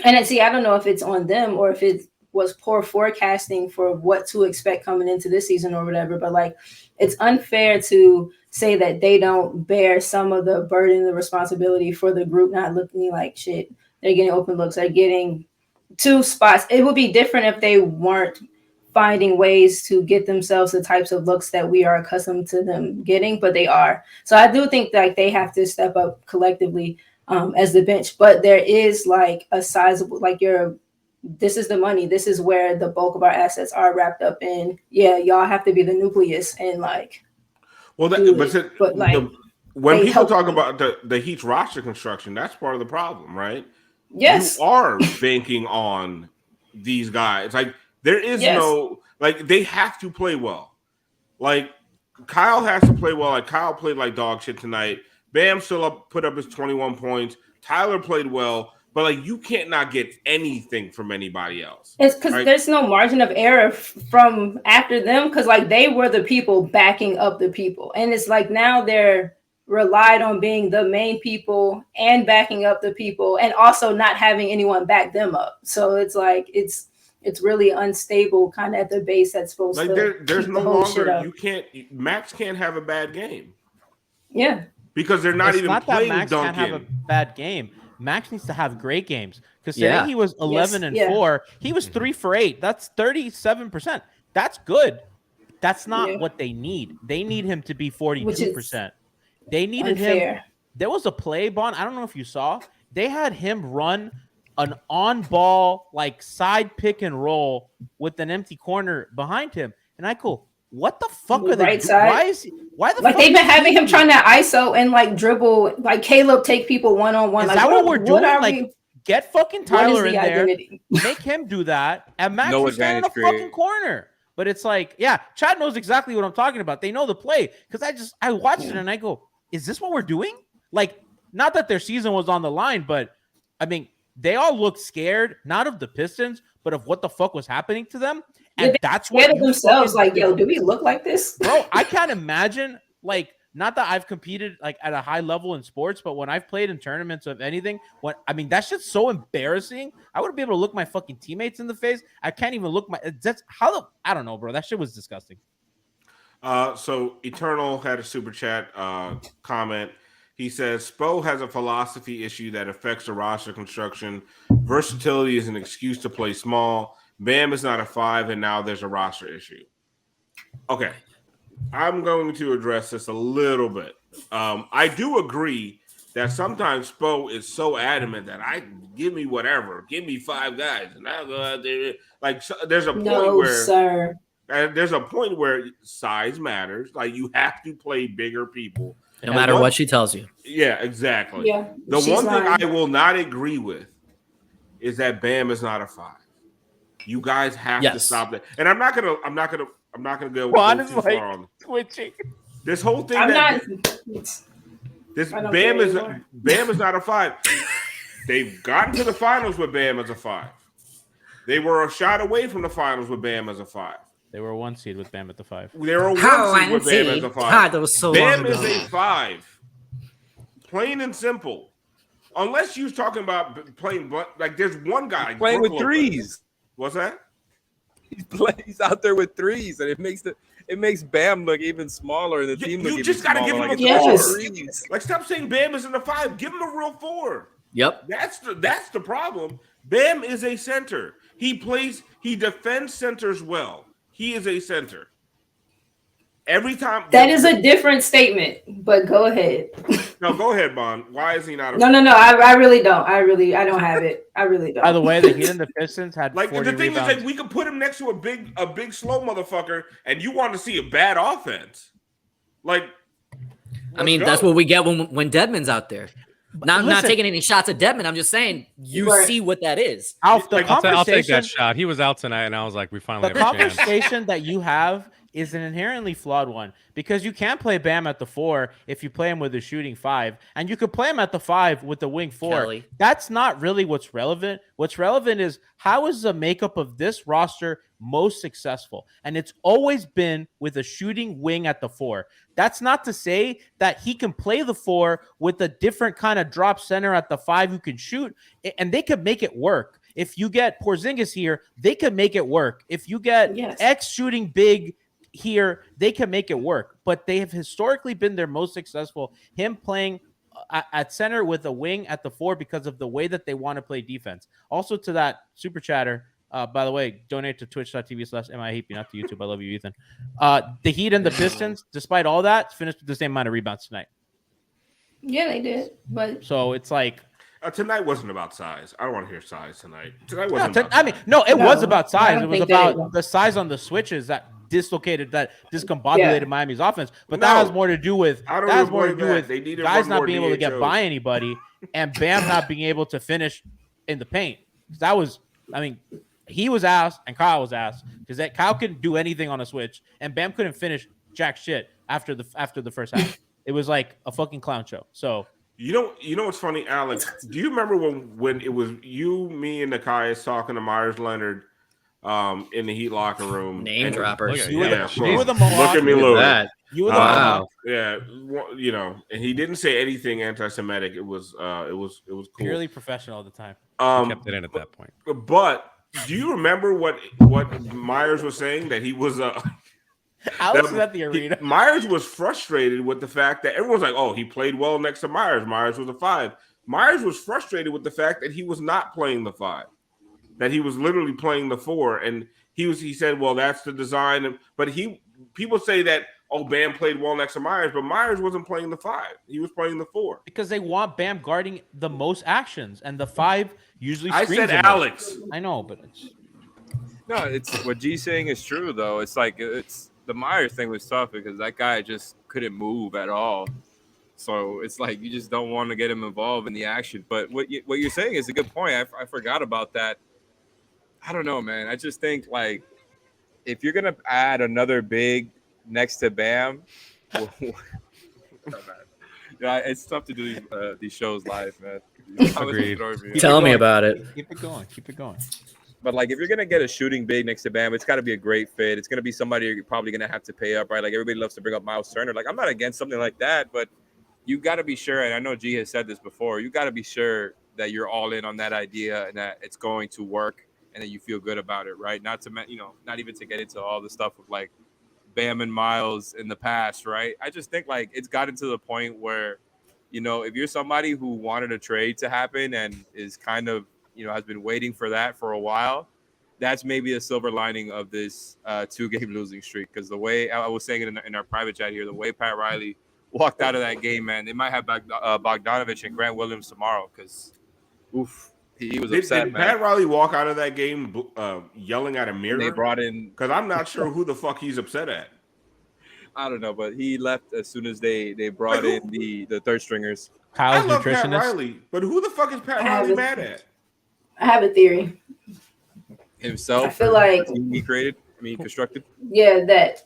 and see, I don't know if it's on them or if it was poor forecasting for what to expect coming into this season or whatever. But like, it's unfair to say that they don't bear some of the burden, the responsibility for the group not looking like shit. They're getting open looks. They're getting 2 spots. It would be different if they weren't finding ways to get themselves the types of looks that we are accustomed to them getting, but they are. So I do think like they have to step up collectively as the bench. But there is like a sizable, like this is the money. This is where the bulk of our assets are wrapped up in. Yeah, y'all have to be the nucleus and like. Well, when people talk about the Heat's roster construction, that's part of the problem, right? Yes, you are banking on these guys. Like there is no like they have to play well. Like Kyle has to play well. Like Kyle played like dog shit tonight. Bam still put up his 21 points. Tyler played well. But like you can't not get anything from anybody else. It's because there's no margin of error from after them, because like they were the people backing up the people, and it's like now they're relied on being the main people and backing up the people, and also not having anyone back them up. So it's like it's really unstable, kind of at the base. That's supposed like to there's no longer Max can't have a bad game. Yeah, because they're not even playing Max Duncan. Can't have a bad game. Max needs to have great games because today he was 11 and 4. He was 3 for 8. That's 37%. That's good. That's not what they need. They need him to be 42%. They needed him. There was a play, Bon. I don't know if you saw. They had him run an on-ball like side pick and roll with an empty corner behind him, and I go, "What the fuck The are they right doing? side? Why the Like fuck they've been is having he- him trying to ISO and like dribble, like Caleb take people one-on-one. Is Like, that what we're doing? are Like, we- get fucking what is Tyler in the there, identity? make him do that, and Max No is standing in a advantage fucking created. corner. But it's like, yeah, Chad knows exactly what I'm talking about. They know the play because I watched it and I go, is this what we're doing? Like, not that their season was on the line, but I mean, they all looked scared, not of the Pistons, but of what the fuck was happening to them. And Yeah, that's Scared what of you themselves. fucking Like, yo, do we look like this? bro, I can't imagine, like, not that I've competed like at a high level in sports, but when I've played in tournaments of anything, that shit's so embarrassing. I wouldn't be able to look my fucking teammates in the face. I can't even look I don't know, bro. That shit was disgusting. So Eternal had a super chat comment. He says Spo has a philosophy issue that affects the roster construction. Versatility is an excuse to play small. Bam is not a 5, and now there's a roster issue. Okay, I'm going to address this a little bit. I do agree that sometimes Spo is so adamant that give me whatever, give me 5 guys, and I'll go out there. Like, so, there's a point sir. there's a point where size matters. Like, you have to play bigger people. No matter what she tells you. Yeah, exactly. Yeah. The she's one thing lying. I will not agree with is that Bam is not a 5. You guys have to stop that. And I'm not gonna go too far on twitching. this whole thing. I'm that not. this I don't Bam care is anymore. Bam is not a 5. They've gotten to the finals with Bam as a 5. They were a shot away from the finals with Bam as a 5. They were a 1 seed with Bam at the 5. They were a 1 seed with Bam as a 5. God, that was so Bam long is ago. a 5. Plain and simple. Unless you're talking about playing, like there's one guy Playing with Brook threes. What's that? He's out there with threes, and it makes Bam look even smaller, and the team look You even just gotta give smaller. him Like, a Yes. 4. threes. Like, stop saying Bam isn't a 5. Give him a real 4. Yep. That's the problem. Bam is a center. He defends centers well. He is a center. Every time That is a different statement, but go ahead. No, go ahead, Bond. Why is he not a No. I really don't. I don't have it. I really don't. By the way, the Heat and the Pistons had Like, 40 the thing rebounds. is, like, we could put him next to a big slow motherfucker, and you want to see a bad offense. Like, I mean, that's what we get when Dedmon's out there. Now, I'm not Listen. taking any shots at Dedmon. I'm just saying you Right. see what that is. Alf, the Like, I'll take conversation, that shot. He was out tonight, and I was like, we finally the have a chance. conversation that you have is an inherently flawed one because you can't play Bam at the 4 if you play him with a shooting 5, and you could play him at the 5 with the wing 4. Kelly. That's not really what's relevant. What's relevant is how is the makeup of this roster most successful, and it's always been with a shooting wing at the 4. That's not to say that he can play the 4 with a different kind of drop center at the 5 who can shoot, and they could make it work. If you get Porzingis here, they can make it work. If you get Yes. X shooting big here, they can make it work. But they have historically been their most successful. Him playing at center with a wing at the 4 because of the way that they want to play defense. Also to that super chatter, by the way, donate to twitch.tv/MIHeapy, not to YouTube. I love you, Ethan. The Heat and the Pistons, despite all that, finished with the same amount of rebounds tonight. Yeah, they did. But So it's like, tonight wasn't about size. I don't want to hear size tonight. Tonight no, wasn't. I mean, no, it was about I size. don't It was think that about it- the size on the switches that discombobulated Miami's offense. But that No, has more to do with I don't that has more to avoid do that. with They need to guys run not more being able to get DHOs. by anybody and Bam not being able to finish in the paint. That was, I mean, he was ass and Kyle was ass because that Kyle couldn't do anything on a switch and Bam couldn't finish jack shit after the first half. It was like a fucking clown show. So You know what's funny, Alex? Do you remember when it was you, me, and Nikias talking to Myers Leonard in the Heat locker room? Name And- droppers. Look at you were Yeah, the, of you course. were the Look at Mohawk. me, Look Lou. at that. You were the Wow. Mohawk. Yeah, you know, and he didn't say anything anti-Semitic. It was cool. Purely professional at the time. He kept it in at that point. But do you remember what Myers was saying, that he was Alex was at the arena. Myers was frustrated with the fact that everyone's like, oh, he played well next to Myers. Myers was a 5. Myers was frustrated with the fact that he was not playing the 5, that he was literally playing the 4. And he said, well, that's the design. But people say that, oh, Bam played well next to Myers, but Myers wasn't playing the 5. He was playing the 4. Because they want Bam guarding the most actions, and the 5 usually I screens said him. Alex. I know, but it's No, it's what G's saying is true though. It's like it's the Myers thing was tough because that guy just couldn't move at all. So it's like you just don't want to get him involved in the action. But what you're saying is a good point. I forgot about that. I don't know, man. I just think like if you're gonna add another big next to Bam, yeah, it's tough to do these shows live, man. Agreed. Tell me about it. keep it going. Keep it going. But like, if you're gonna get a shooting big next to Bam, it's got to be a great fit. It's gonna be somebody you're probably gonna have to pay up, right? Like everybody loves to bring up Miles Turner. Like I'm not against something like that, but you got to be sure. And I know G has said this before. You got to be sure that you're all in on that idea and that it's going to work and that you feel good about it, right? Not to not even to get into all the stuff of like Bam and Miles in the past, right? I just think like it's gotten to the point where, if you're somebody who wanted a trade to happen and is kind of has been waiting for that for a while, that's maybe a silver lining of this 2-game losing streak. Because the way I was saying it in our private chat here, the way Pat Riley walked out of that game, man, they might have Bogdanovich and Grant Williams tomorrow. Because, he was upset, did man. Pat Riley walk out of that game yelling at a mirror? They brought in, because I'm not sure who the fuck he's upset at. I don't know, but he left as soon as they brought in the third stringers. Kyle's I love nutritionist. Pat Riley, but who the fuck is Pat Riley mad at? I have a theory. Himself. I feel like he constructed. Yeah, that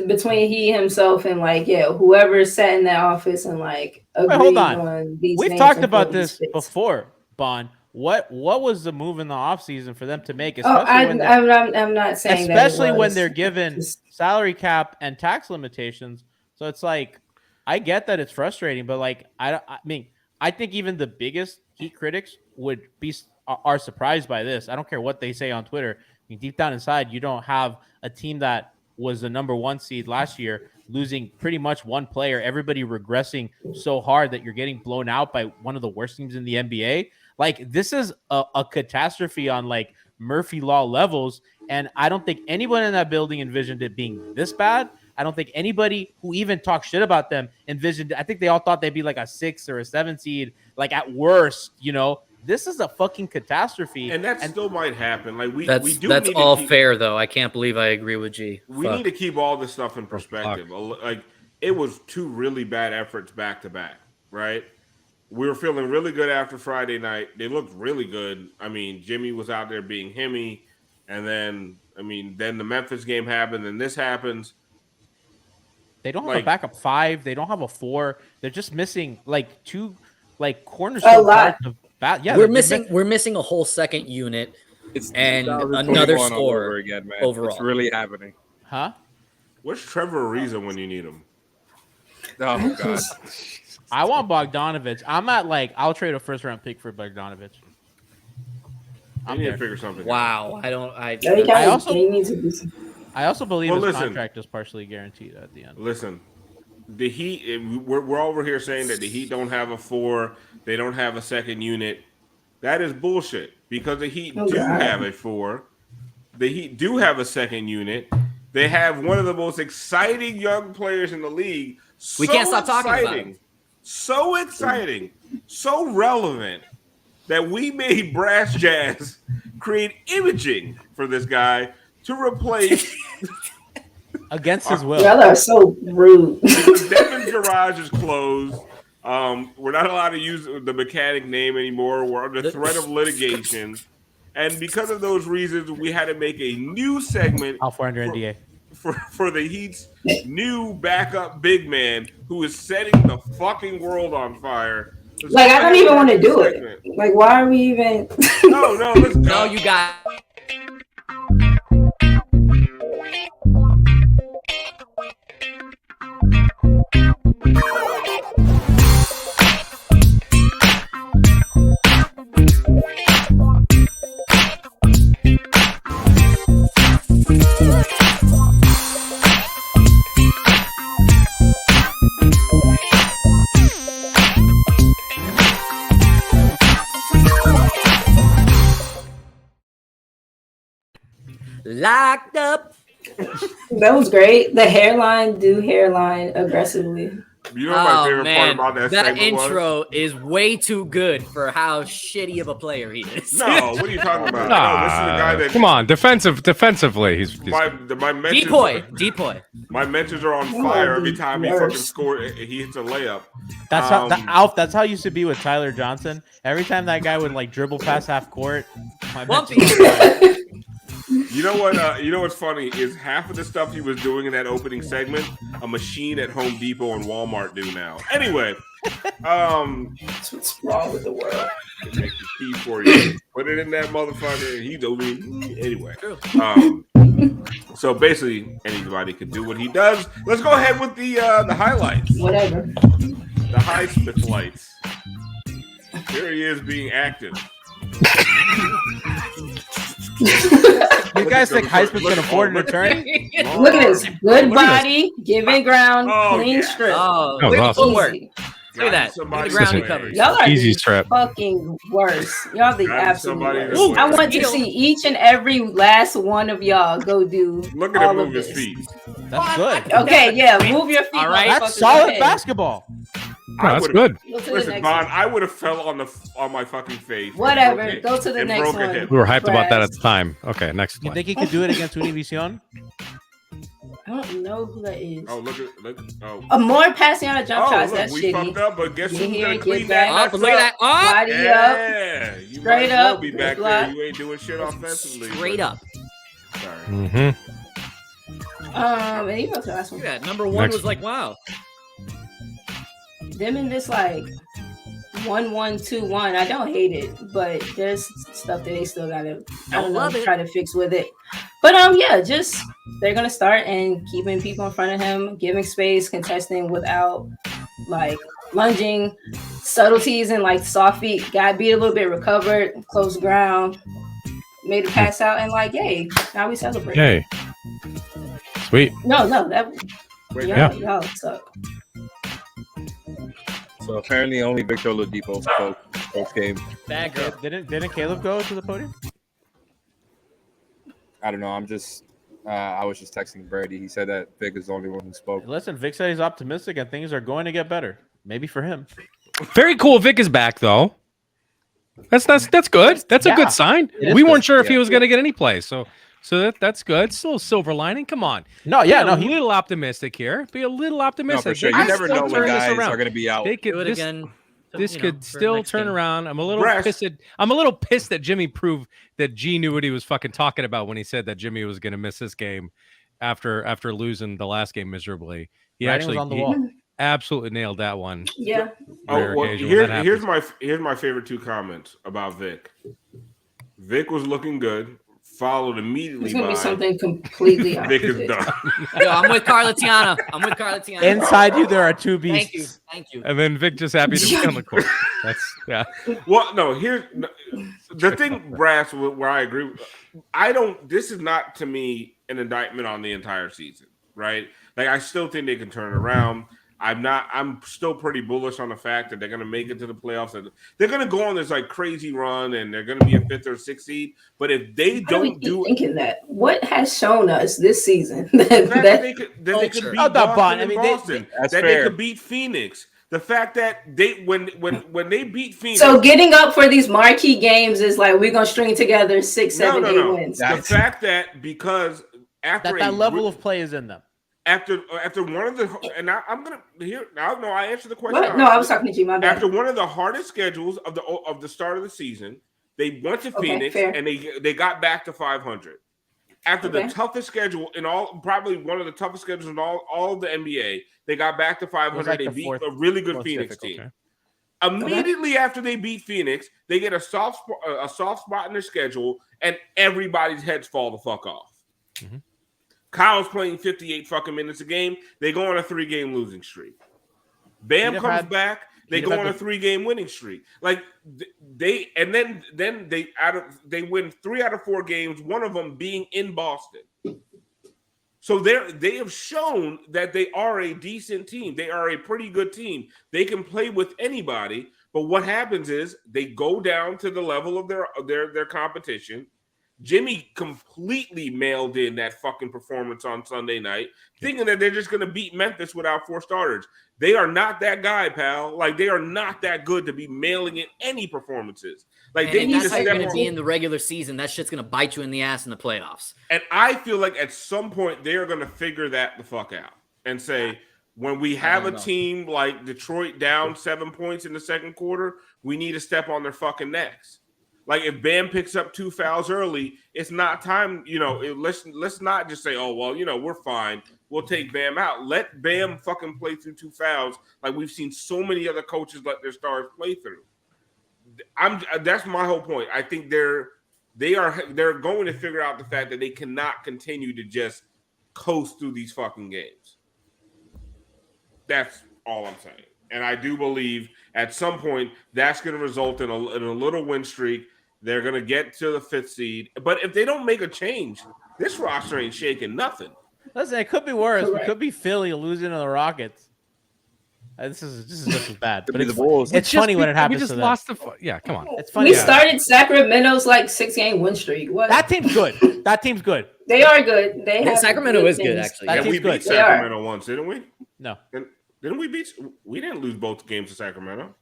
between he himself and whoever sat in that office and agreed hold on. these. We've talked about this before, Bond. What was the move in the offseason for them to make? I'm not saying especially when they're given salary cap and tax limitations. So it's like, I get that it's frustrating, but I think even the biggest Heat critics are surprised by this. I don't care what they say on Twitter. Deep down inside, you don't have a team that was the number 1 seed last year, losing pretty much one player, everybody regressing so hard that you're getting blown out by one of the worst teams in the NBA. This is a catastrophe on Murphy Law levels. And I don't think anyone in that building envisioned it being this bad. I don't think anybody who even talked shit about them envisioned it. I think they all thought they'd be a 6 or a 7 seed, at worst, This is a fucking catastrophe. And that still might happen. That's all fair, though. I can't believe I agree with G. We need to keep all this stuff in perspective. It was 2 really bad efforts back to back, right? We were feeling really good after Friday night. They looked really good. I mean, Jimmy was out there being Himmy. And then the Memphis game happened, and this happens. They don't have a backup 5. They don't have a 4. They're just missing 2 cornerstone parts of yeah. We're missing a whole second unit. It's and another score again, man. Overall. It's really happening. Huh? Where's Trevor Ariza when you need him? Oh God. I want Bogdanovich. I'm at I'll trade a first round pick for Bogdanovich. I need to figure something. Wow. out. I also believe his contract is partially guaranteed at the end. Listen, the Heat. We're over here saying that the Heat don't have a 4. They don't have a second unit. That is bullshit because the Heat do have a 4. The Heat do have a second unit. They have one of the most exciting young players in the league. We can't stop talking about it. So exciting, so relevant that we made BrassJazz create imaging for this guy to replace against his will. Y'all are so rude. Devin's garage is closed. We're not allowed to use the mechanic name anymore. We're under threat of litigation. And because of those reasons, we had to make a new segment under NDA for the Heat's new backup big man who is setting the fucking world on fire. I don't even want to do it. Why are we even? No, let's go. No, you got. Locked up That was great. The hairline aggressively. You know what my favorite part man, about that that segment was? intro is way too good for how shitty of a player he is. No, what are you talking about? Nah, No, this is the guy that. come on, defensively, he's My mentions. Depoy. My mentions are on fire every time he fucking scored. He hits a layup. That's how that's how it used to be with Tyler Johnson. Every time that guy would like dribble past half court, my Bumpy. You know what? You know what's funny is half of the stuff he was doing in that opening segment, a machine at Home Depot and Walmart do now. Anyway, That's what's wrong with the world. make the key for you. Put it in that motherfucker, and he do me anyway. So basically, anybody can do what he does. Let's go ahead with the highlights. Whatever. The Highsmith lights. Here he is being active. You guys think Highsmith can afford an attorney? Look at this. Good body, giving ground, clean yeah. strip. Oh, Oh, look at the awesome. footwork. Easy. Look at that. Somebody Look at the ground he way. covers. Y'all are Easy the strip. fucking worst. Y'all the Got absolute somebody worst. this way. I want to see each and every last one of y'all go do Look at all him of move his this. feet. That's good. Okay, yeah, move your feet. All right. That's motherfuckers. solid Okay. basketball. No, that's good. Go to the Listen, next Bond, one. I would have fell on my fucking face. and Whatever. broke it- Go to the and next broke a one. hip. We were hyped about that Brass. at the time. Okay, next You one. think he could do it against Univision? I don't know who that is. Oh, look. Oh, More passing out of jump shots. look, That's we shitty. fucked up, but guess Get who's here, gonna get clean back. that Oh, mess but look at that. up? Oh, Body up. Yeah, you Straight might as well up, be good back there. luck. You ain't doing shit offensively. straight but- up. Sorry. Mm-hmm. And you go to the last Look one. at that. Number one Next. was like, wow. Them in this like 1-1-2-1. I don't hate it, but there's stuff that they still gotta love it. try to fix with it. But yeah, just they're gonna start and keeping people in front of him, giving space, contesting without like lunging, subtleties and like soft feet. Got beat a little bit, recovered, close ground, made a pass out, and like, yay! Now we celebrate. Yay. Sweet. No, that Wait, y'all suck. So apparently only Victor Oladipo spoke post game. Bad girl. Didn't Caleb go to the podium? I don't know. I was just texting Brady. He said that Vic is the only one who spoke. Listen, Vic said he's optimistic and things are going to get better. Maybe for him. Very cool. Vic is back though. That's good. That's a Yeah, good sign. it is We good. weren't sure if he Yeah. was going to get any play, so that's good. Still a silver lining. Come on. No, yeah, no, Be a he little optimistic here. Be a little No, optimistic. for sure. They You could never still know when turn this guys around. are going to be out. They could Do it this, again. this you know, could for still next turn game. around. I'm a little Brass. pissed. I'm a little pissed that Jimmy proved that G knew what he was fucking talking about when he said that Jimmy was going to miss this game after losing the last game miserably. He Writing was actually on the he wall. absolutely nailed that one. Yeah. Rare well, occasion when that here's happens. my favorite two comments about Vic. Vic was looking good, followed immediately It's gonna by be something completely Vic is opposite. done. Yo, I'm with Carla Tiana. Inside you, there are two Thank you. beasts. Thank you. And then Vic just happy to be on the court. That's yeah. Well, no, here's the thing, Brass, where I agree. This is not to me an indictment on the entire season, right? Like I still think they can turn it around. I'm still pretty bullish on the fact that they're going to make it to the playoffs. And they're going to go on this like crazy run, and they're going to be a 5th or 6th seed. But if they How do we don't keep do it, thinking that? What has shown us this season that, that that they could beat Oh, the Boston Bond. I and mean, Boston, That's that fair. they could beat Phoenix. The fact that they when they beat Phoenix, so getting up for these marquee games is like we're gonna string together 6, 7, 8 wins. The fact that because after That level of play is in them. after one of the and I'm gonna hear now. No, I answered the question. What? No, I was talking to you. My bad. After one of the hardest schedules of the start of the season, they went to Okay, Phoenix fair. and they got back to 500. After the toughest schedule in probably one of the toughest schedules in all of the NBA, they got back to 500. like They the beat fourth a really good most Phoenix difficult, team. Immediately after they beat Phoenix, they get a soft spot in their schedule, and everybody's heads fall the fuck off. Mm-hmm. Kyle's playing 58 fucking minutes a game. They go on a 3-game losing streak. Bam comes back. They go on a 3-game winning streak. Like they win 3 out of 4 games. One of them being in Boston. So they have shown that they are a decent team. They are a pretty good team. They can play with anybody. But what happens is they go down to the level of their competition. Jimmy completely mailed in that fucking performance on Sunday night, thinking that they're just going to beat Memphis without 4 starters. They are not that guy, pal. Like, they are not that good to be mailing in any performances. Like, And they if need to that's how you're step going to on. be in the regular season, that shit's going to bite you in the ass in the playoffs. And I feel like at some point they are going to figure that the fuck out and say, when we have a team like Detroit down 7 points in the second quarter, we need to step on their fucking necks. Like, if Bam picks up 2 fouls early, it's not time. Let's not just say, oh, well, we're fine. We'll take Bam out. Let Bam fucking play through 2 fouls like we've seen so many other coaches let their stars play through. That's my whole point. I think they're going to figure out the fact that they cannot continue to just coast through these fucking games. That's all I'm saying. And I do believe at some point that's going to result in a little win streak. They're going to get to the 5th seed. But if they don't make a change, this roster ain't shaking nothing. Listen, it could be worse. Correct. It could be Philly losing to the Rockets. This is just as bad. But be it's, the Bulls. it's funny when it happens We just to them. lost yeah, come on. It's funny. We started Sacramento's 6-game win streak. What? That team's good. That team's good. They are good. They have Sacramento is good, things. actually. That Yeah, we team's good. beat They are. Sacramento once, didn't we? No, Didn't we beat? We didn't lose both games to Sacramento.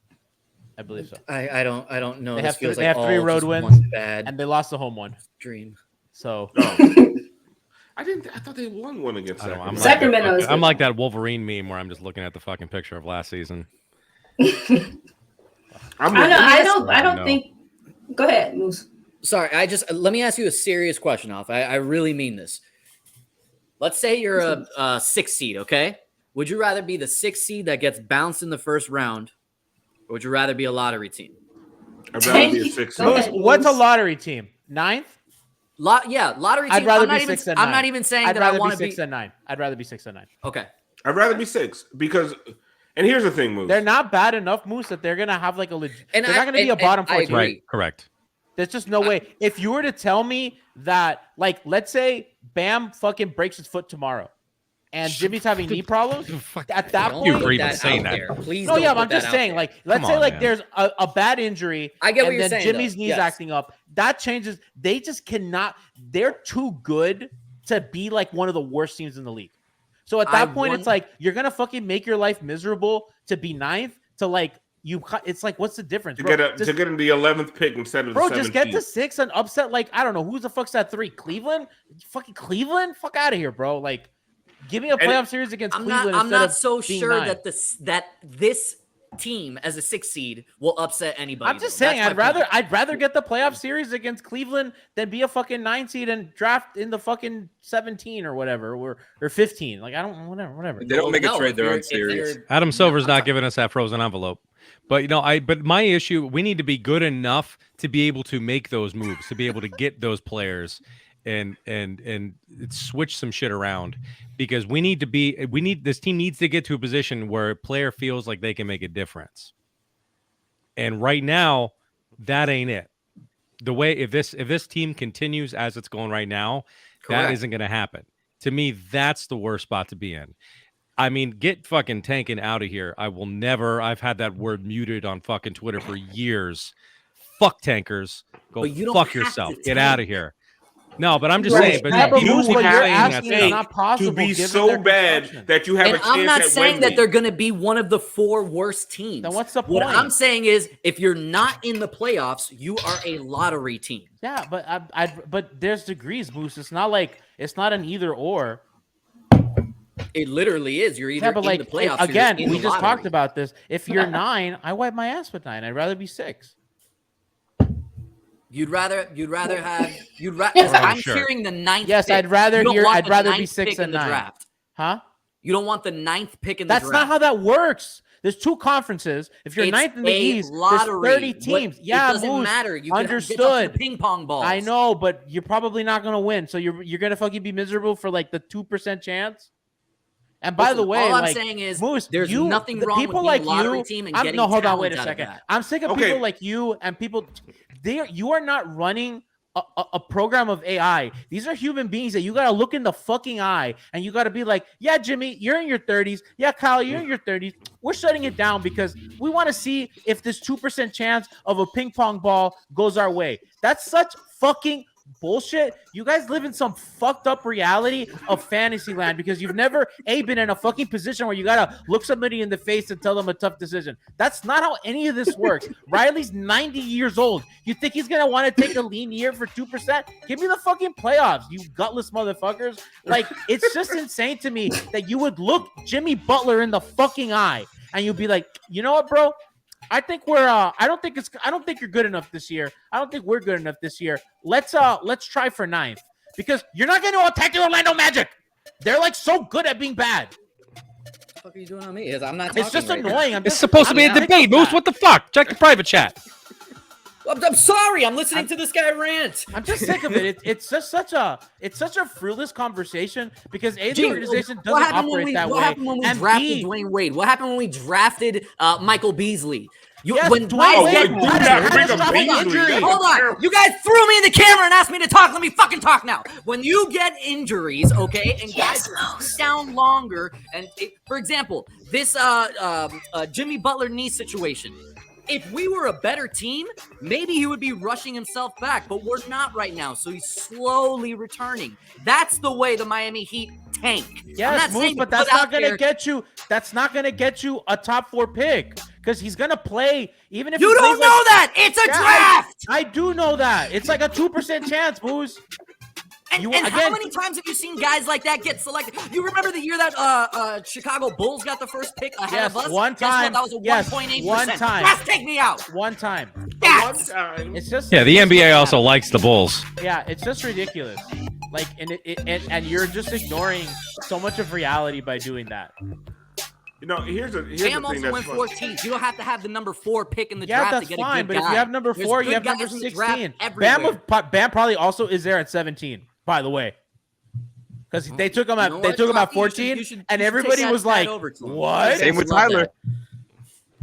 I believe so. I don't know. They This have feels they like have 3 all road just wins, one bad and they lost the home one. dream. So I thought they won one against I don't know, Sacramento. Sacramento is I'm good. like that Wolverine meme where I'm just looking at the fucking picture of last season. I don't No. think. Go ahead, Moose. Sorry, let me ask you a serious question, Alf. I really mean this. Let's say you're a 6th seed, okay? Would you rather be the 6th seed that gets bounced in the first round, or would you rather be a lottery team? I'd rather be a 6 Go seed. ahead. what's a lottery team? 9th? Lottery team. I'd rather I'm not be even, 6 than I'm 9. not even saying I'd that I rather want be to be 6 than 9. I'd rather be 6 than 9. Okay. I'd rather be 6 because, and here's the thing, Moose. They're not bad enough, Moose, that they're gonna have like a legit. And They're not gonna be a bottom I 4 agree. team. Right, correct. There's just no way. If you were to tell me that, let's say Bam fucking breaks his foot tomorrow, and Jimmy's having knee problems, at that Don't You point, for put even that saying out that. there. Please no, don't yeah, put but I'm that just out saying, there. let's Come say on, man. there's a bad injury, I get what and you're then saying, Jimmy's though. knees Yes. acting up. That changes. They just cannot. They're too good to be like one of the worst teams in the league. So at that point, it's like you're gonna fucking make your life miserable to be 9th to It's like, what's the difference, to bro? get in the 11th pick instead of the 17th. Just get to 6 and upset. I don't know who the fuck's at 3. Cleveland, fucking Cleveland. Fuck out of here, bro. Give me a playoff series against Cleveland. I'm instead not of so being sure 9. that this team as a 6th seed will upset anybody. I'm just though. saying, That's my point. I'd rather get the playoff series against Cleveland than be a fucking 9 seed and draft in the fucking 17 or whatever, or 15. I don't, whatever. If they don't make a No, trade, if they're you're- unserious. if they're- Adam Silver's not giving us that frozen envelope. But but my issue, we need to be good enough to be able to make those moves, to be able to get those players and switch some shit around, because this team needs to get to a position where a player feels like they can make a difference. And right now, that ain't it. The way if this team continues as it's going right now, that Correct. isn't going to happen. To me, that's the worst spot to be in. I mean, get fucking tanking out of here. I will never. I've had that word muted on fucking Twitter for years. Fuck tankers. Go But you don't fuck have yourself. to Get tank. out of here. No, but I'm just Right. saying. But Yeah, but people Moose, keep what you're saying that asking is thing. not possible. to be given so their bad construction. that you have And a chance I'm not at saying Wembley. that they're going to be one of the 4 worst teams. Then what's the What point? I'm saying is, if you're not in the playoffs, you are a lottery team. Yeah, but there's degrees, Moose. It's not an either or. It literally is. You're either Yeah, but in the playoffs. or you're again, in we the just lottery. talked about this. If you're 9, I wipe my ass with 9. I'd rather be 6. You'd rather have. Oh, I'm sure. hearing the 9th. Yes, pick. I'd rather You don't hear. want I'd the rather be 9th 6 pick in and the 9. draft. Huh? You don't want the 9th pick in the That's draft. not how that works. There's 2 conferences. If you're It's 9th in the a East, lottery. there's 30 teams. It Yeah, doesn't Moose, matter. You can get understood. up to the ping pong balls. I know, but you're probably not gonna win. So you're gonna fucking be miserable for the 2% chance. And by the Listen, way, all I'm saying is Moose, there's nothing the wait people with being like a lottery you. team and I'm, getting no, hold on, wait talent a out of second. that. I'm sick of Okay. people like you and people. You are not running a program of AI. These are human beings that you gotta look in the fucking eye and you gotta be like, yeah, Jimmy, you're in your 30s. Yeah, Kyle, you're in your 30s. We're shutting it down because we want to see if this 2% chance of a ping pong ball goes our way. That's such fucking bullshit. You guys live in some fucked up reality of fantasy land because you've never been in a fucking position where you gotta look somebody in the face and tell them a tough decision. That's not how any of this works. Riley's 90 years old. You think he's gonna want to take a lean year for 2%? Give me the fucking playoffs, you gutless motherfuckers. Like, it's just insane to me that you would look Jimmy Butler in the fucking eye and you'd be like, you know what, bro? I think we're I don't think you're good enough this year. I don't think we're good enough this year. Let's try for 9th because you're not going to attack the Orlando Magic. They're like so good at being bad. What the fuck are you doing on me? I'm not. It's just right annoying. now. It's supposed to be a debate, Moose. What the fuck? Check the private chat. I'm sorry. I'm listening to this guy rant. I'm just sick of it. It's just such a fruitless conversation because the organization doesn't operate that way. What happened when we drafted Dwayne Wade? What happened when we drafted Michael Beasley? When Dwayne Wade hold on. You guys threw me in the camera and asked me to talk. Let me fucking talk now. When you get injuries, okay, and guys sit down longer, and for example, this Jimmy Butler knee situation. If we were a better team, maybe he would be rushing himself back, but we're not right now. So he's slowly returning. That's the way the Miami Heat tank. Yes, Moose, but that's not going to get you. That's not going to get you a top 4 pick because he's going to play even if you don't know that. It's a draft. I do know that. It's like a 2% chance, Moose. And how many times have you seen guys like that get selected? You remember the year that Chicago Bulls got the first pick ahead of us? One time. That was a 1.8%. One time. Just take me out. One time. Yes. It's just the NBA also likes the Bulls. Yeah, it's just ridiculous. Like, and you're just ignoring so much of reality by doing that. You know, here's the Bam thing also that's went 14th. You don't have to have the number 4 pick in the draft that's to get fine, a good but guy. if you have number 4, you have number 16. Bam probably also is there at 17. By the way, because they took him at 14, and everybody was like, "What?" Same with Tyler.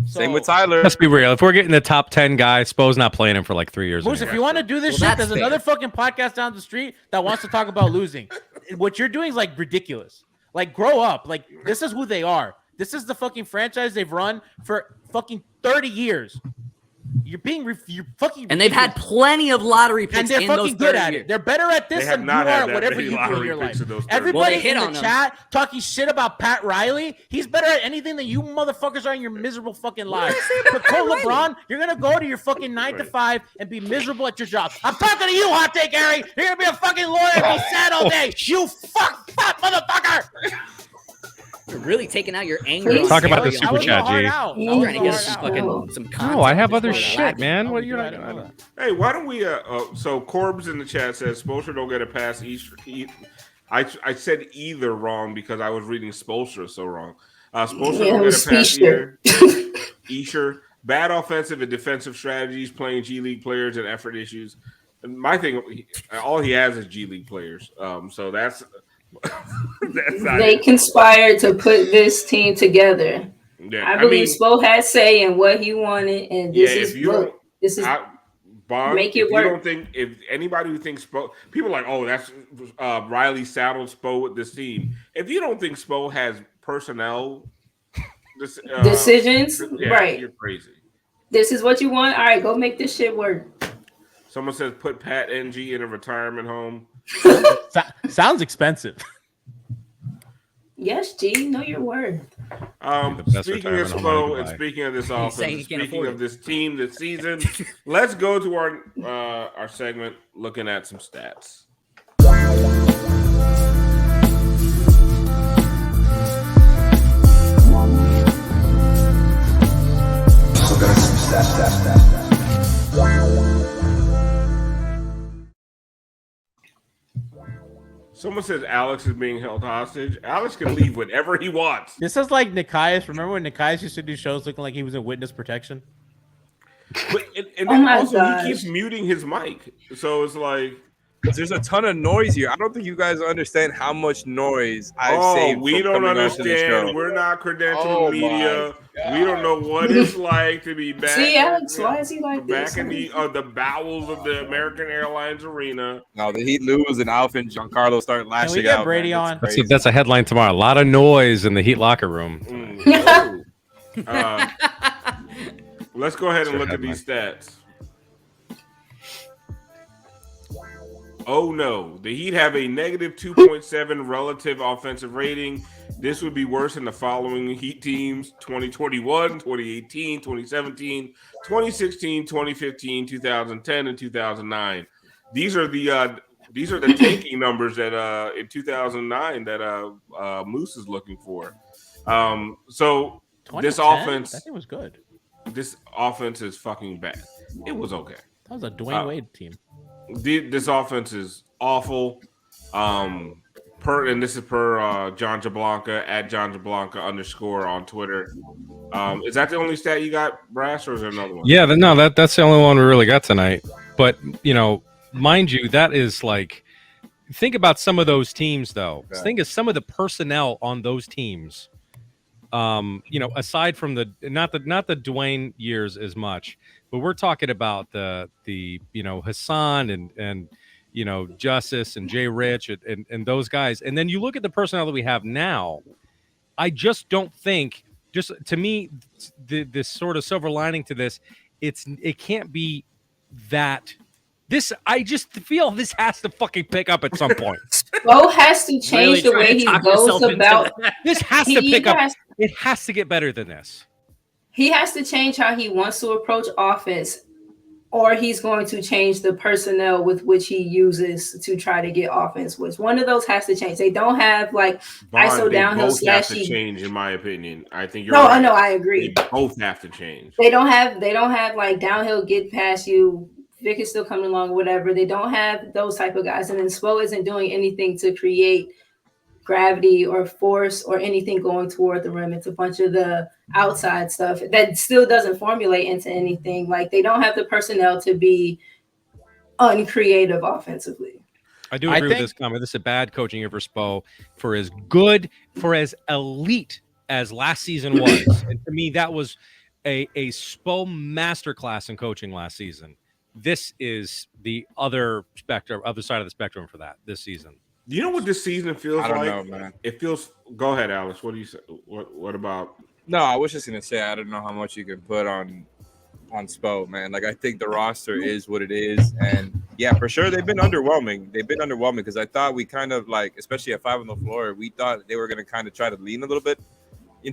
Same with Tyler. Let's be real. If we're getting the top 10 guys, Spo's not playing him for like 3 years. Moose, if you want to do this shit, there's another fucking podcast down the street that wants to talk about losing. What you're doing is like ridiculous. Like, grow up. Like, this is who they are. This is the fucking franchise they've run for fucking 30 years. You're fucking and they've had plenty of lottery picks, and they're in fucking those good 30 at years. it. They're better at this than you are at whatever you do in your life. Everybody in the chat talking shit about Pat Riley. He's better at anything than you motherfuckers are in your miserable fucking lives. But LeBron, you're gonna go to your fucking 9 to 5 and be miserable at your job. I'm talking to you, Hot Take Harry. You're gonna be a fucking lawyer and be sad all day. You fuck motherfucker. You're really taking out your anger. Talk about the super chat, G. I'm trying to get some content. No, I have other shit, man. What are you not? Hey, why don't we? So Corbs in the chat says Spoelstra don't get a pass. I said either wrong because I was reading Spoelstra so wrong. Spoelstra don't get a pass either. Escher. Bad offensive and defensive strategies, playing G League players and effort issues. And my thing, all he has is G League players. So that's. They conspired to put this team together. Yeah, I believe Spo had say in what he wanted, and this is Bond, make it work. You don't think if anybody who thinks Spo, people are like, oh, that's Riley saddled Spo with this team. If you don't think Spo has personnel decisions, right? You're crazy. This is what you want. All right, go make this shit work. Someone says put Pat NG in a retirement home. Sounds expensive. Yes, G, know your worth. Speaking of Spo and speaking of this offense, speaking of this team this season, let's go to our segment looking at some stats. Someone says Alex is being held hostage. Alex can leave whenever he wants. This is like Nikias. Remember when Nikias used to do shows looking like he was in witness protection? But, and then also he keeps muting his mic. So it's like... There's a ton of noise here. I don't think you guys understand how much noise I've saved. We don't understand. We're not credentialed media. We don't know what it's like to be back. See, Alex, why is he like back in the bowels of the American Airlines arena? No, the Heat lose and Alf and Giancarlo start lashing out. Can we get Brady on? That's a headline tomorrow. A lot of noise in the Heat locker room. Let's go ahead and look at these stats. Oh no, the Heat have a negative 2.7 relative offensive rating. This would be worse than the following Heat teams: 2021, 2018, 2017, 2016, 2015, 2010, and 2009. These are the tanking numbers that in 2009 that Moose is looking for. So this 2010? offense, That thing was good. this offense is fucking bad. It was okay. That was a Dwayne Wade team. This offense is awful. And this is per John Jablanca at John Jablanca _ on Twitter. Is that the only stat you got, Brass, or is there another one? Yeah, that's the only one we really got tonight. But mind you, that is like, think about some of those teams though. Okay. Think of some of the personnel on those teams. Aside from the not the Dwayne years as much, but we're talking about the Hassan and Justice and Jay Rich and those guys. And then you look at the personnel that we have now. I just don't think, just to me, this sort of silver lining to this, it can't be that. I just feel this has to fucking pick up at some point. Bo has to change the way he goes about. This has to pick up. It has to get better than this. He has to change how he wants to approach offense, or he's going to change the personnel with which he uses to try to get offense. Which one of those has to change? They don't have like ISO downhill both have to slashy. change, in my opinion. I think you're No, right. I know, I agree. They both have to change. They don't have like downhill get past you. Vic is still coming along, whatever. They don't have those type of guys, and then Spo isn't doing anything to create gravity or force or anything going toward the rim. It's a bunch of the outside stuff that still doesn't formulate into anything. Like, they don't have the personnel to be uncreative offensively. I do agree with this comment. This is a bad coaching year for Spo, for as elite as last season was. And to me, that was a Spo masterclass in coaching last season. This is the other side of the spectrum for that this season. You know what this season feels like? I don't know, man. It feels. Go ahead, Alex. What do you say? What about? No, I was just gonna say I don't know how much you can put on Spo, man. Like, I think the roster is what it is, and yeah, for sure they've been underwhelming. Because I thought we kind of, like, especially at 5 on the floor, we thought they were gonna kind of try to lean a little bit,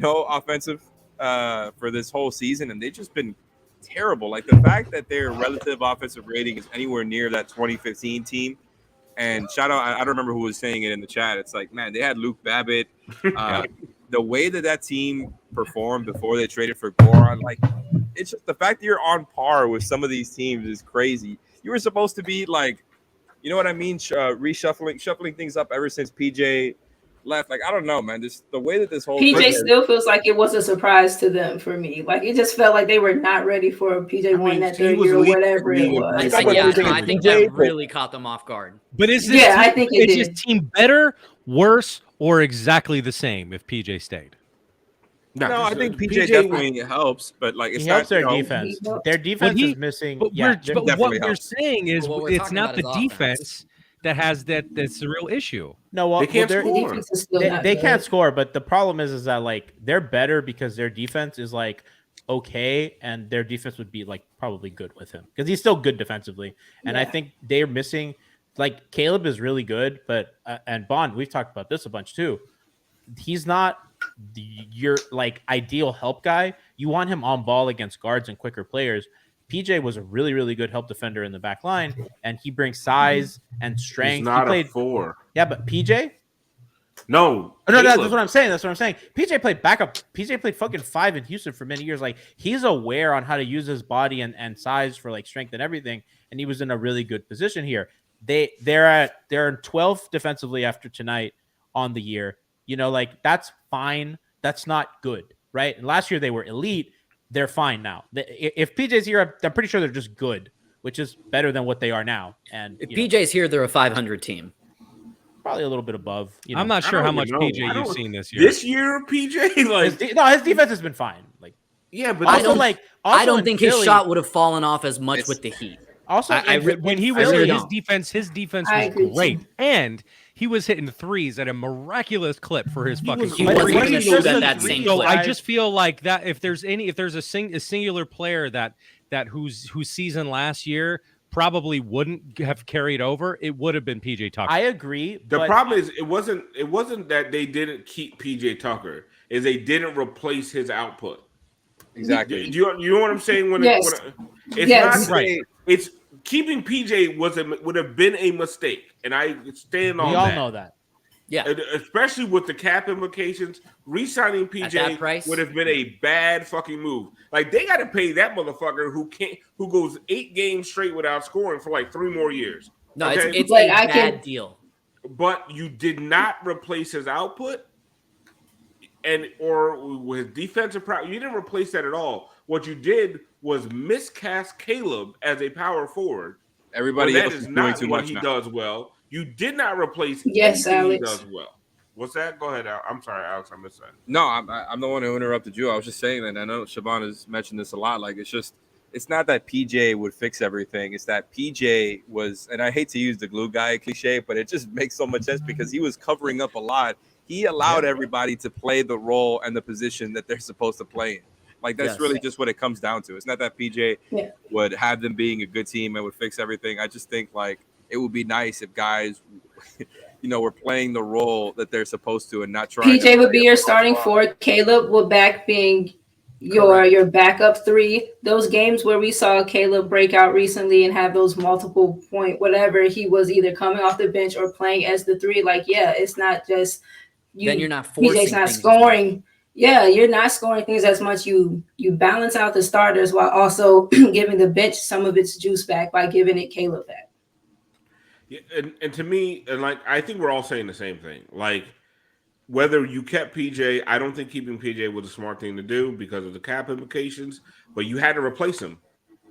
offensive for this whole season, and they've just been terrible. Like, the fact that their relative offensive rating is anywhere near that 2015 team. And shout out, I don't remember who was saying it in the chat. It's like, man, they had Luke Babbitt. The way that team performed before they traded for Goran, like, it's just the fact that you're on par with some of these teams is crazy. You were supposed to be like, you know what I mean? Shuffling things up ever since PJ left. Like, I don't know, man. Just the way that this whole PJ still feels like it was a surprise to them for me. Like, it just felt like they were not ready for PJ one that third year or whatever it was. I think that really caught them off guard. But is this I think is this team better, worse, or exactly the same if PJ stayed? No, I think PJ definitely helps, but like, it's helps not their defense. Their defense is missing. But what we're saying is it's not the defense that's the real issue. No, well, they can't score. They can't score, but the problem is that, like, they're better because their defense is like okay, and their defense would be like probably good with him because he's still good defensively. And I think they're missing, like, Caleb is really good, but and Bond, we've talked about this a bunch too. He's not your like ideal help guy. You want him on ball against guards and quicker players. PJ was a really, really good help defender in the back line, and he brings size and strength. He's not a 4. Yeah, but PJ? No, that's what I'm saying. PJ played backup. PJ played fucking 5 in Houston for many years. Like, he's aware on how to use his body and size for, like, strength and everything, and he was in a really good position here. They're 12th defensively after tonight on the year. Like, that's fine. That's not good, right? And last year they were elite. They're fine now. If PJ's here, I'm pretty sure they're just good, which is better than what they are now. And if PJ's here, they're a 500 team. Probably a little bit above. I'm not sure how much PJ you've seen this year. This year, PJ, like, his defense has been fine. Like, yeah, but I don't think his shot would have fallen off as much with the Heat. Also, when he was here, his defense was great, and he was hitting threes at a miraculous clip for his fucking. I just feel like that if there's a singular player that whose season last year probably wouldn't have carried over, it would have been PJ Tucker. I agree. The but problem is it wasn't that they didn't keep PJ Tucker, is they didn't replace his output. Exactly. Do you know what I'm saying? Yes. It's Yes. not right. It's keeping PJ would have been a mistake, and I stand on we that. all know that. Yeah. And especially with the cap implications, re-signing At that PJ price? would have been a bad fucking move. Like they got to pay that motherfucker who goes 8 games straight without scoring for like 3 more years. No, Okay? it's Like, a I bad can- deal. But you did not replace his output or with defensive prowess. You didn't replace that at all. What you did was miscast Caleb as a power forward. Everybody That else is is doing not too what much he now. does well. You did not replace Yes, anything Alex. he does well. What's that? Go ahead, Al. I'm sorry, Alex. I missed that. No, I'm the one who interrupted you. I was just saying that. I know Siobhan has mentioned this a lot. Like, it's not that PJ would fix everything. It's that PJ was, and I hate to use the glue guy cliche, but it just makes so much sense because he was covering up a lot. He allowed everybody to play the role and the position that they're supposed to play in. Like, that's Yes. really just what it comes down to. It's not that PJ Yeah. would have them being a good team and would fix everything. I just think, like, it would be nice if guys, were playing the role that they're supposed to and not trying PJ to would be play your a starting role. 4. Caleb will back being your backup 3. Those games where we saw Caleb break out recently and have those multiple point whatever, he was either coming off the bench or playing as the 3. Like, yeah, it's not just Then you're not forcing PJ's not things as scoring. Yeah, you're not scoring things as much. You balance out the starters while also giving the bench some of its juice back by giving it Caleb back. Yeah, and to me, and like I think we're all saying the same thing. Like whether you kept PJ, I don't think keeping PJ was a smart thing to do because of the cap implications. But you had to replace him,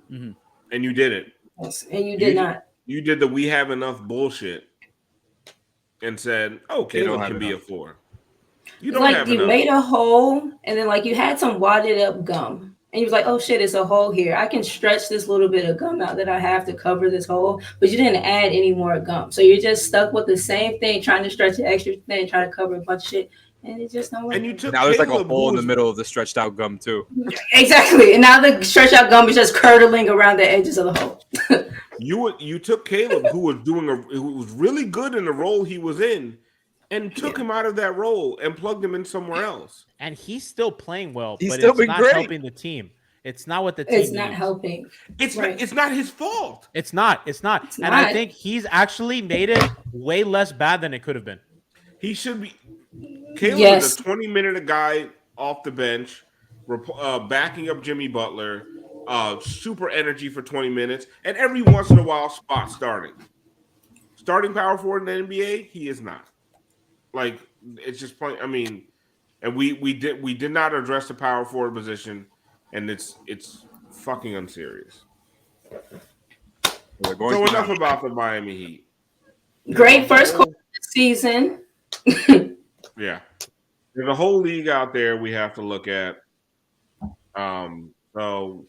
and you did it. Yes, and you did not. You did the we have enough bullshit, and said, "Oh, They don't Caleb have can be enough. a 4." You It's don't like have you enough. made a hole, and then like you had some wadded up gum, and you was like, "Oh shit, it's a hole here. I can stretch this little bit of gum out that I have to cover this hole." But you didn't add any more gum, so you're just stuck with the same thing, trying to stretch an extra thing, trying to cover a bunch of shit, and it just don't work. And you took Now there's like a Caleb, hole in who the was- middle of the stretched out gum too. Exactly, and now the stretch out gum is just curdling around the edges of the hole. You took Caleb, who was really good in the role he was in, and took him out of that role and plugged him in somewhere else. And he's still playing well, He's but still it's been not great. helping the team. It's not what the team It's not needs. helping. It's Right. it's not his fault. It's not. It's not. It's And I not. think he's actually made it way less bad than it could have been. He should be. Caleb Yes. is a 20-minute guy off the bench, backing up Jimmy Butler, super energy for 20 minutes, and every once in a while, spot starting. Starting power forward in the NBA, he is not. Like it's just plain. I mean, and we did not address the power forward position, and it's fucking unserious. They're going So to- enough about the Miami Heat. Great first quarter of the season. Yeah. There's a whole league out there we have to look at. So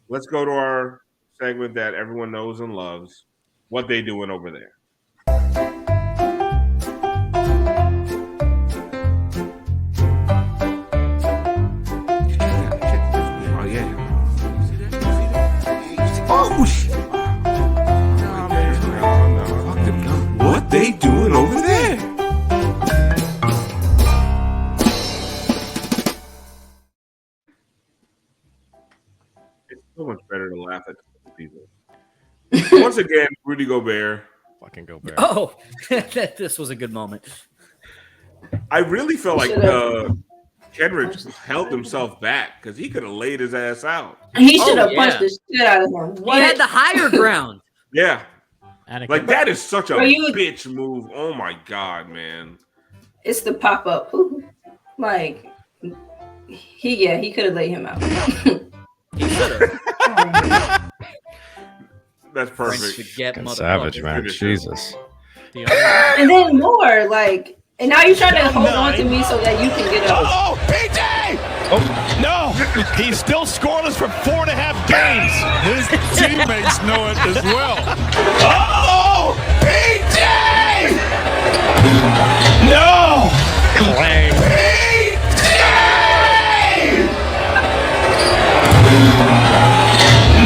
let's go to our segment that everyone knows and loves. What they doing over there. Oh, yeah. Oh, shit. What they doing over there? It's so much better to laugh at people. Once again, Rudy Gobert. Fucking go Bear. Oh, this was a good moment. I really felt like Should've- Kendrick held himself back because he could have laid his ass out. He should have yeah. punched the shit out of him. He had the higher ground. Yeah, Anakin. like that is such a Are you- bitch move. Oh my god, man. It's the pop up. Like he could have laid him out. He should have. That's French perfect. spaghetti Fucking motherfucker. savage, man. Finish it. Jesus. The only- And then more, like, and now you're trying to hold on to me so that you can get up. Oh, PJ! Oh, no! He's still scoreless for 4.5 games. His teammates know it as well. Oh, PJ! No! Clang.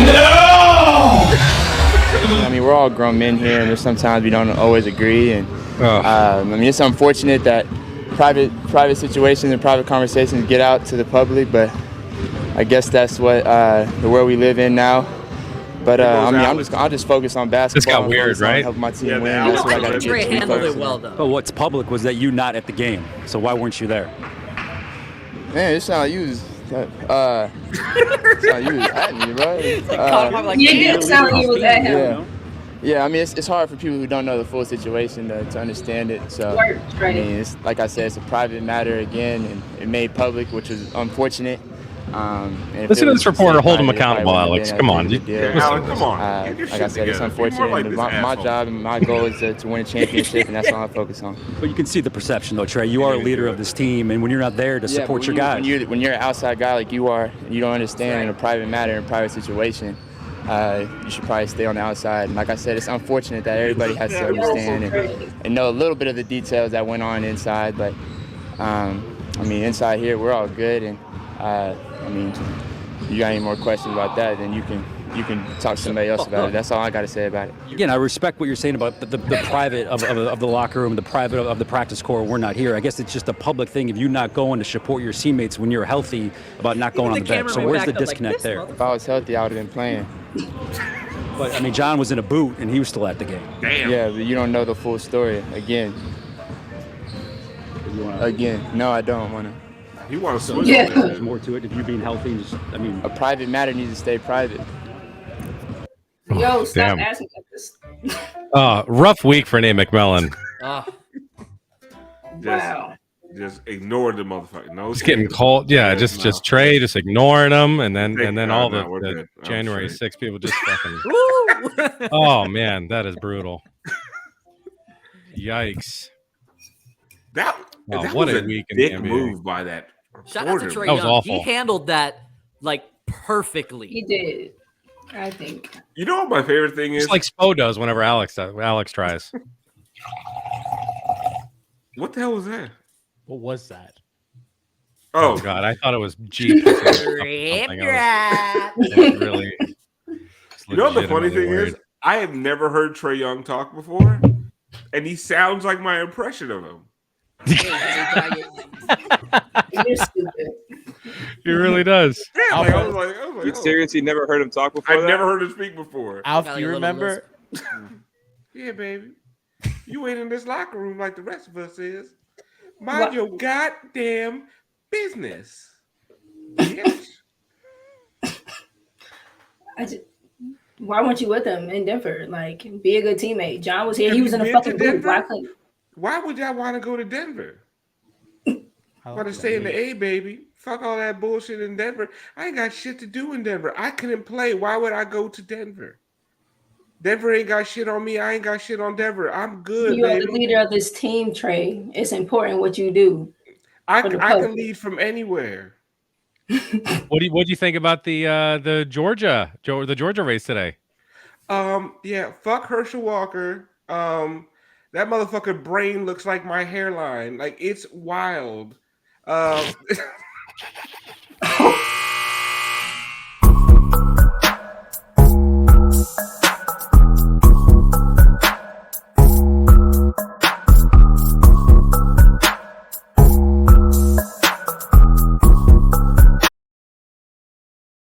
No! all grown men here, and there's sometimes we don't always agree. And I mean, it's unfortunate that private situations and private conversations get out to the public, but I guess that's what the world we live in now. But I mean, I'll just focus on basketball. This got weird, right? Help my team win. That's what I got to Trey do. handled it well, though. But what's public was that you not at the game. So why weren't you there? Man, it sound like you was at me, bro. Yeah, it sounded like you was at him. Yeah, I mean, it's hard for people who don't know the full situation to understand it. So, I mean, it's, like I said, it's a private matter again, and it made public, which was unfortunate. Listen to this reporter, hold him accountable, Alex. Come on. Alex, come on. Like I said, it's unfortunate. My job and my goal is to win a championship, and that's all I focus on. But you can see the perception, though, Trey. You are a leader of this team, and when you're not there to support your guys. When you're an outside guy like you are, and you don't understand in a private matter, in a private situation, you should probably stay on the outside. And like I said, it's unfortunate that everybody has to understand and know a little bit of the details that went on inside. But, I mean, inside here, we're all good. And, I mean, you got any more questions about that, then you can talk to somebody else about it. That's all I got to say about it. Again, I respect what you're saying about the private of the locker room, the private of the practice court. We're not here. I guess it's just a public thing of you not going to support your teammates when you're healthy about not going on the bench. So where's the disconnect there? If I was healthy, I would have been playing. But, I mean, John was in a boot, and he was still at the game. Damn. Yeah, but you don't know the full story. Again, no, I don't want to. He wants to switch. Yeah. There's more to it. If you being healthy, A private matter needs to stay private. Yo, stop Damn. asking about this. Rough week for Nate McMillan. Wow. Just ignore the motherfucker. No, It's getting cold. Yeah, just Trey, just ignoring him, and then all we're the good. I'm January straight. 6th people just fucking. Oh man, that is brutal. Yikes! That What was a week in the dick NBA. move by that. Shout out to Trey That was Young. awful. He handled that like perfectly. He did, I think. You know what my favorite thing is? Just like Spo does whenever Alex tries. What the hell was that? What was that? Oh, God, I thought it was Jeep. Really, you know what the funny legitimately thing worried. is? I have never heard Trey Young talk before, and he sounds like my impression of him. You're stupid. He really does. Yeah, like, I was like, You seriously never heard him talk before? I've never heard him speak before. Alf, Got do you a little remember? Yeah, baby. You ain't in this locker room like the rest of us is. Mind your goddamn business. Bitch. Why weren't you with him in Denver? Like, be a good teammate. John was here. He was in a fucking booth. Why would y'all want to go to Denver? Want to stay in the A, baby? Fuck all that bullshit in Denver. I ain't got shit to do in Denver. I couldn't play. Why would I go to Denver? Denver ain't got shit on me. I ain't got shit on Denver. I'm good. You are baby. the leader of this team, Trey. It's important what you do. I can lead from anywhere. What do you think about the Georgia race today? Yeah, fuck Herschel Walker. That motherfucker brain looks like my hairline. Like, it's wild.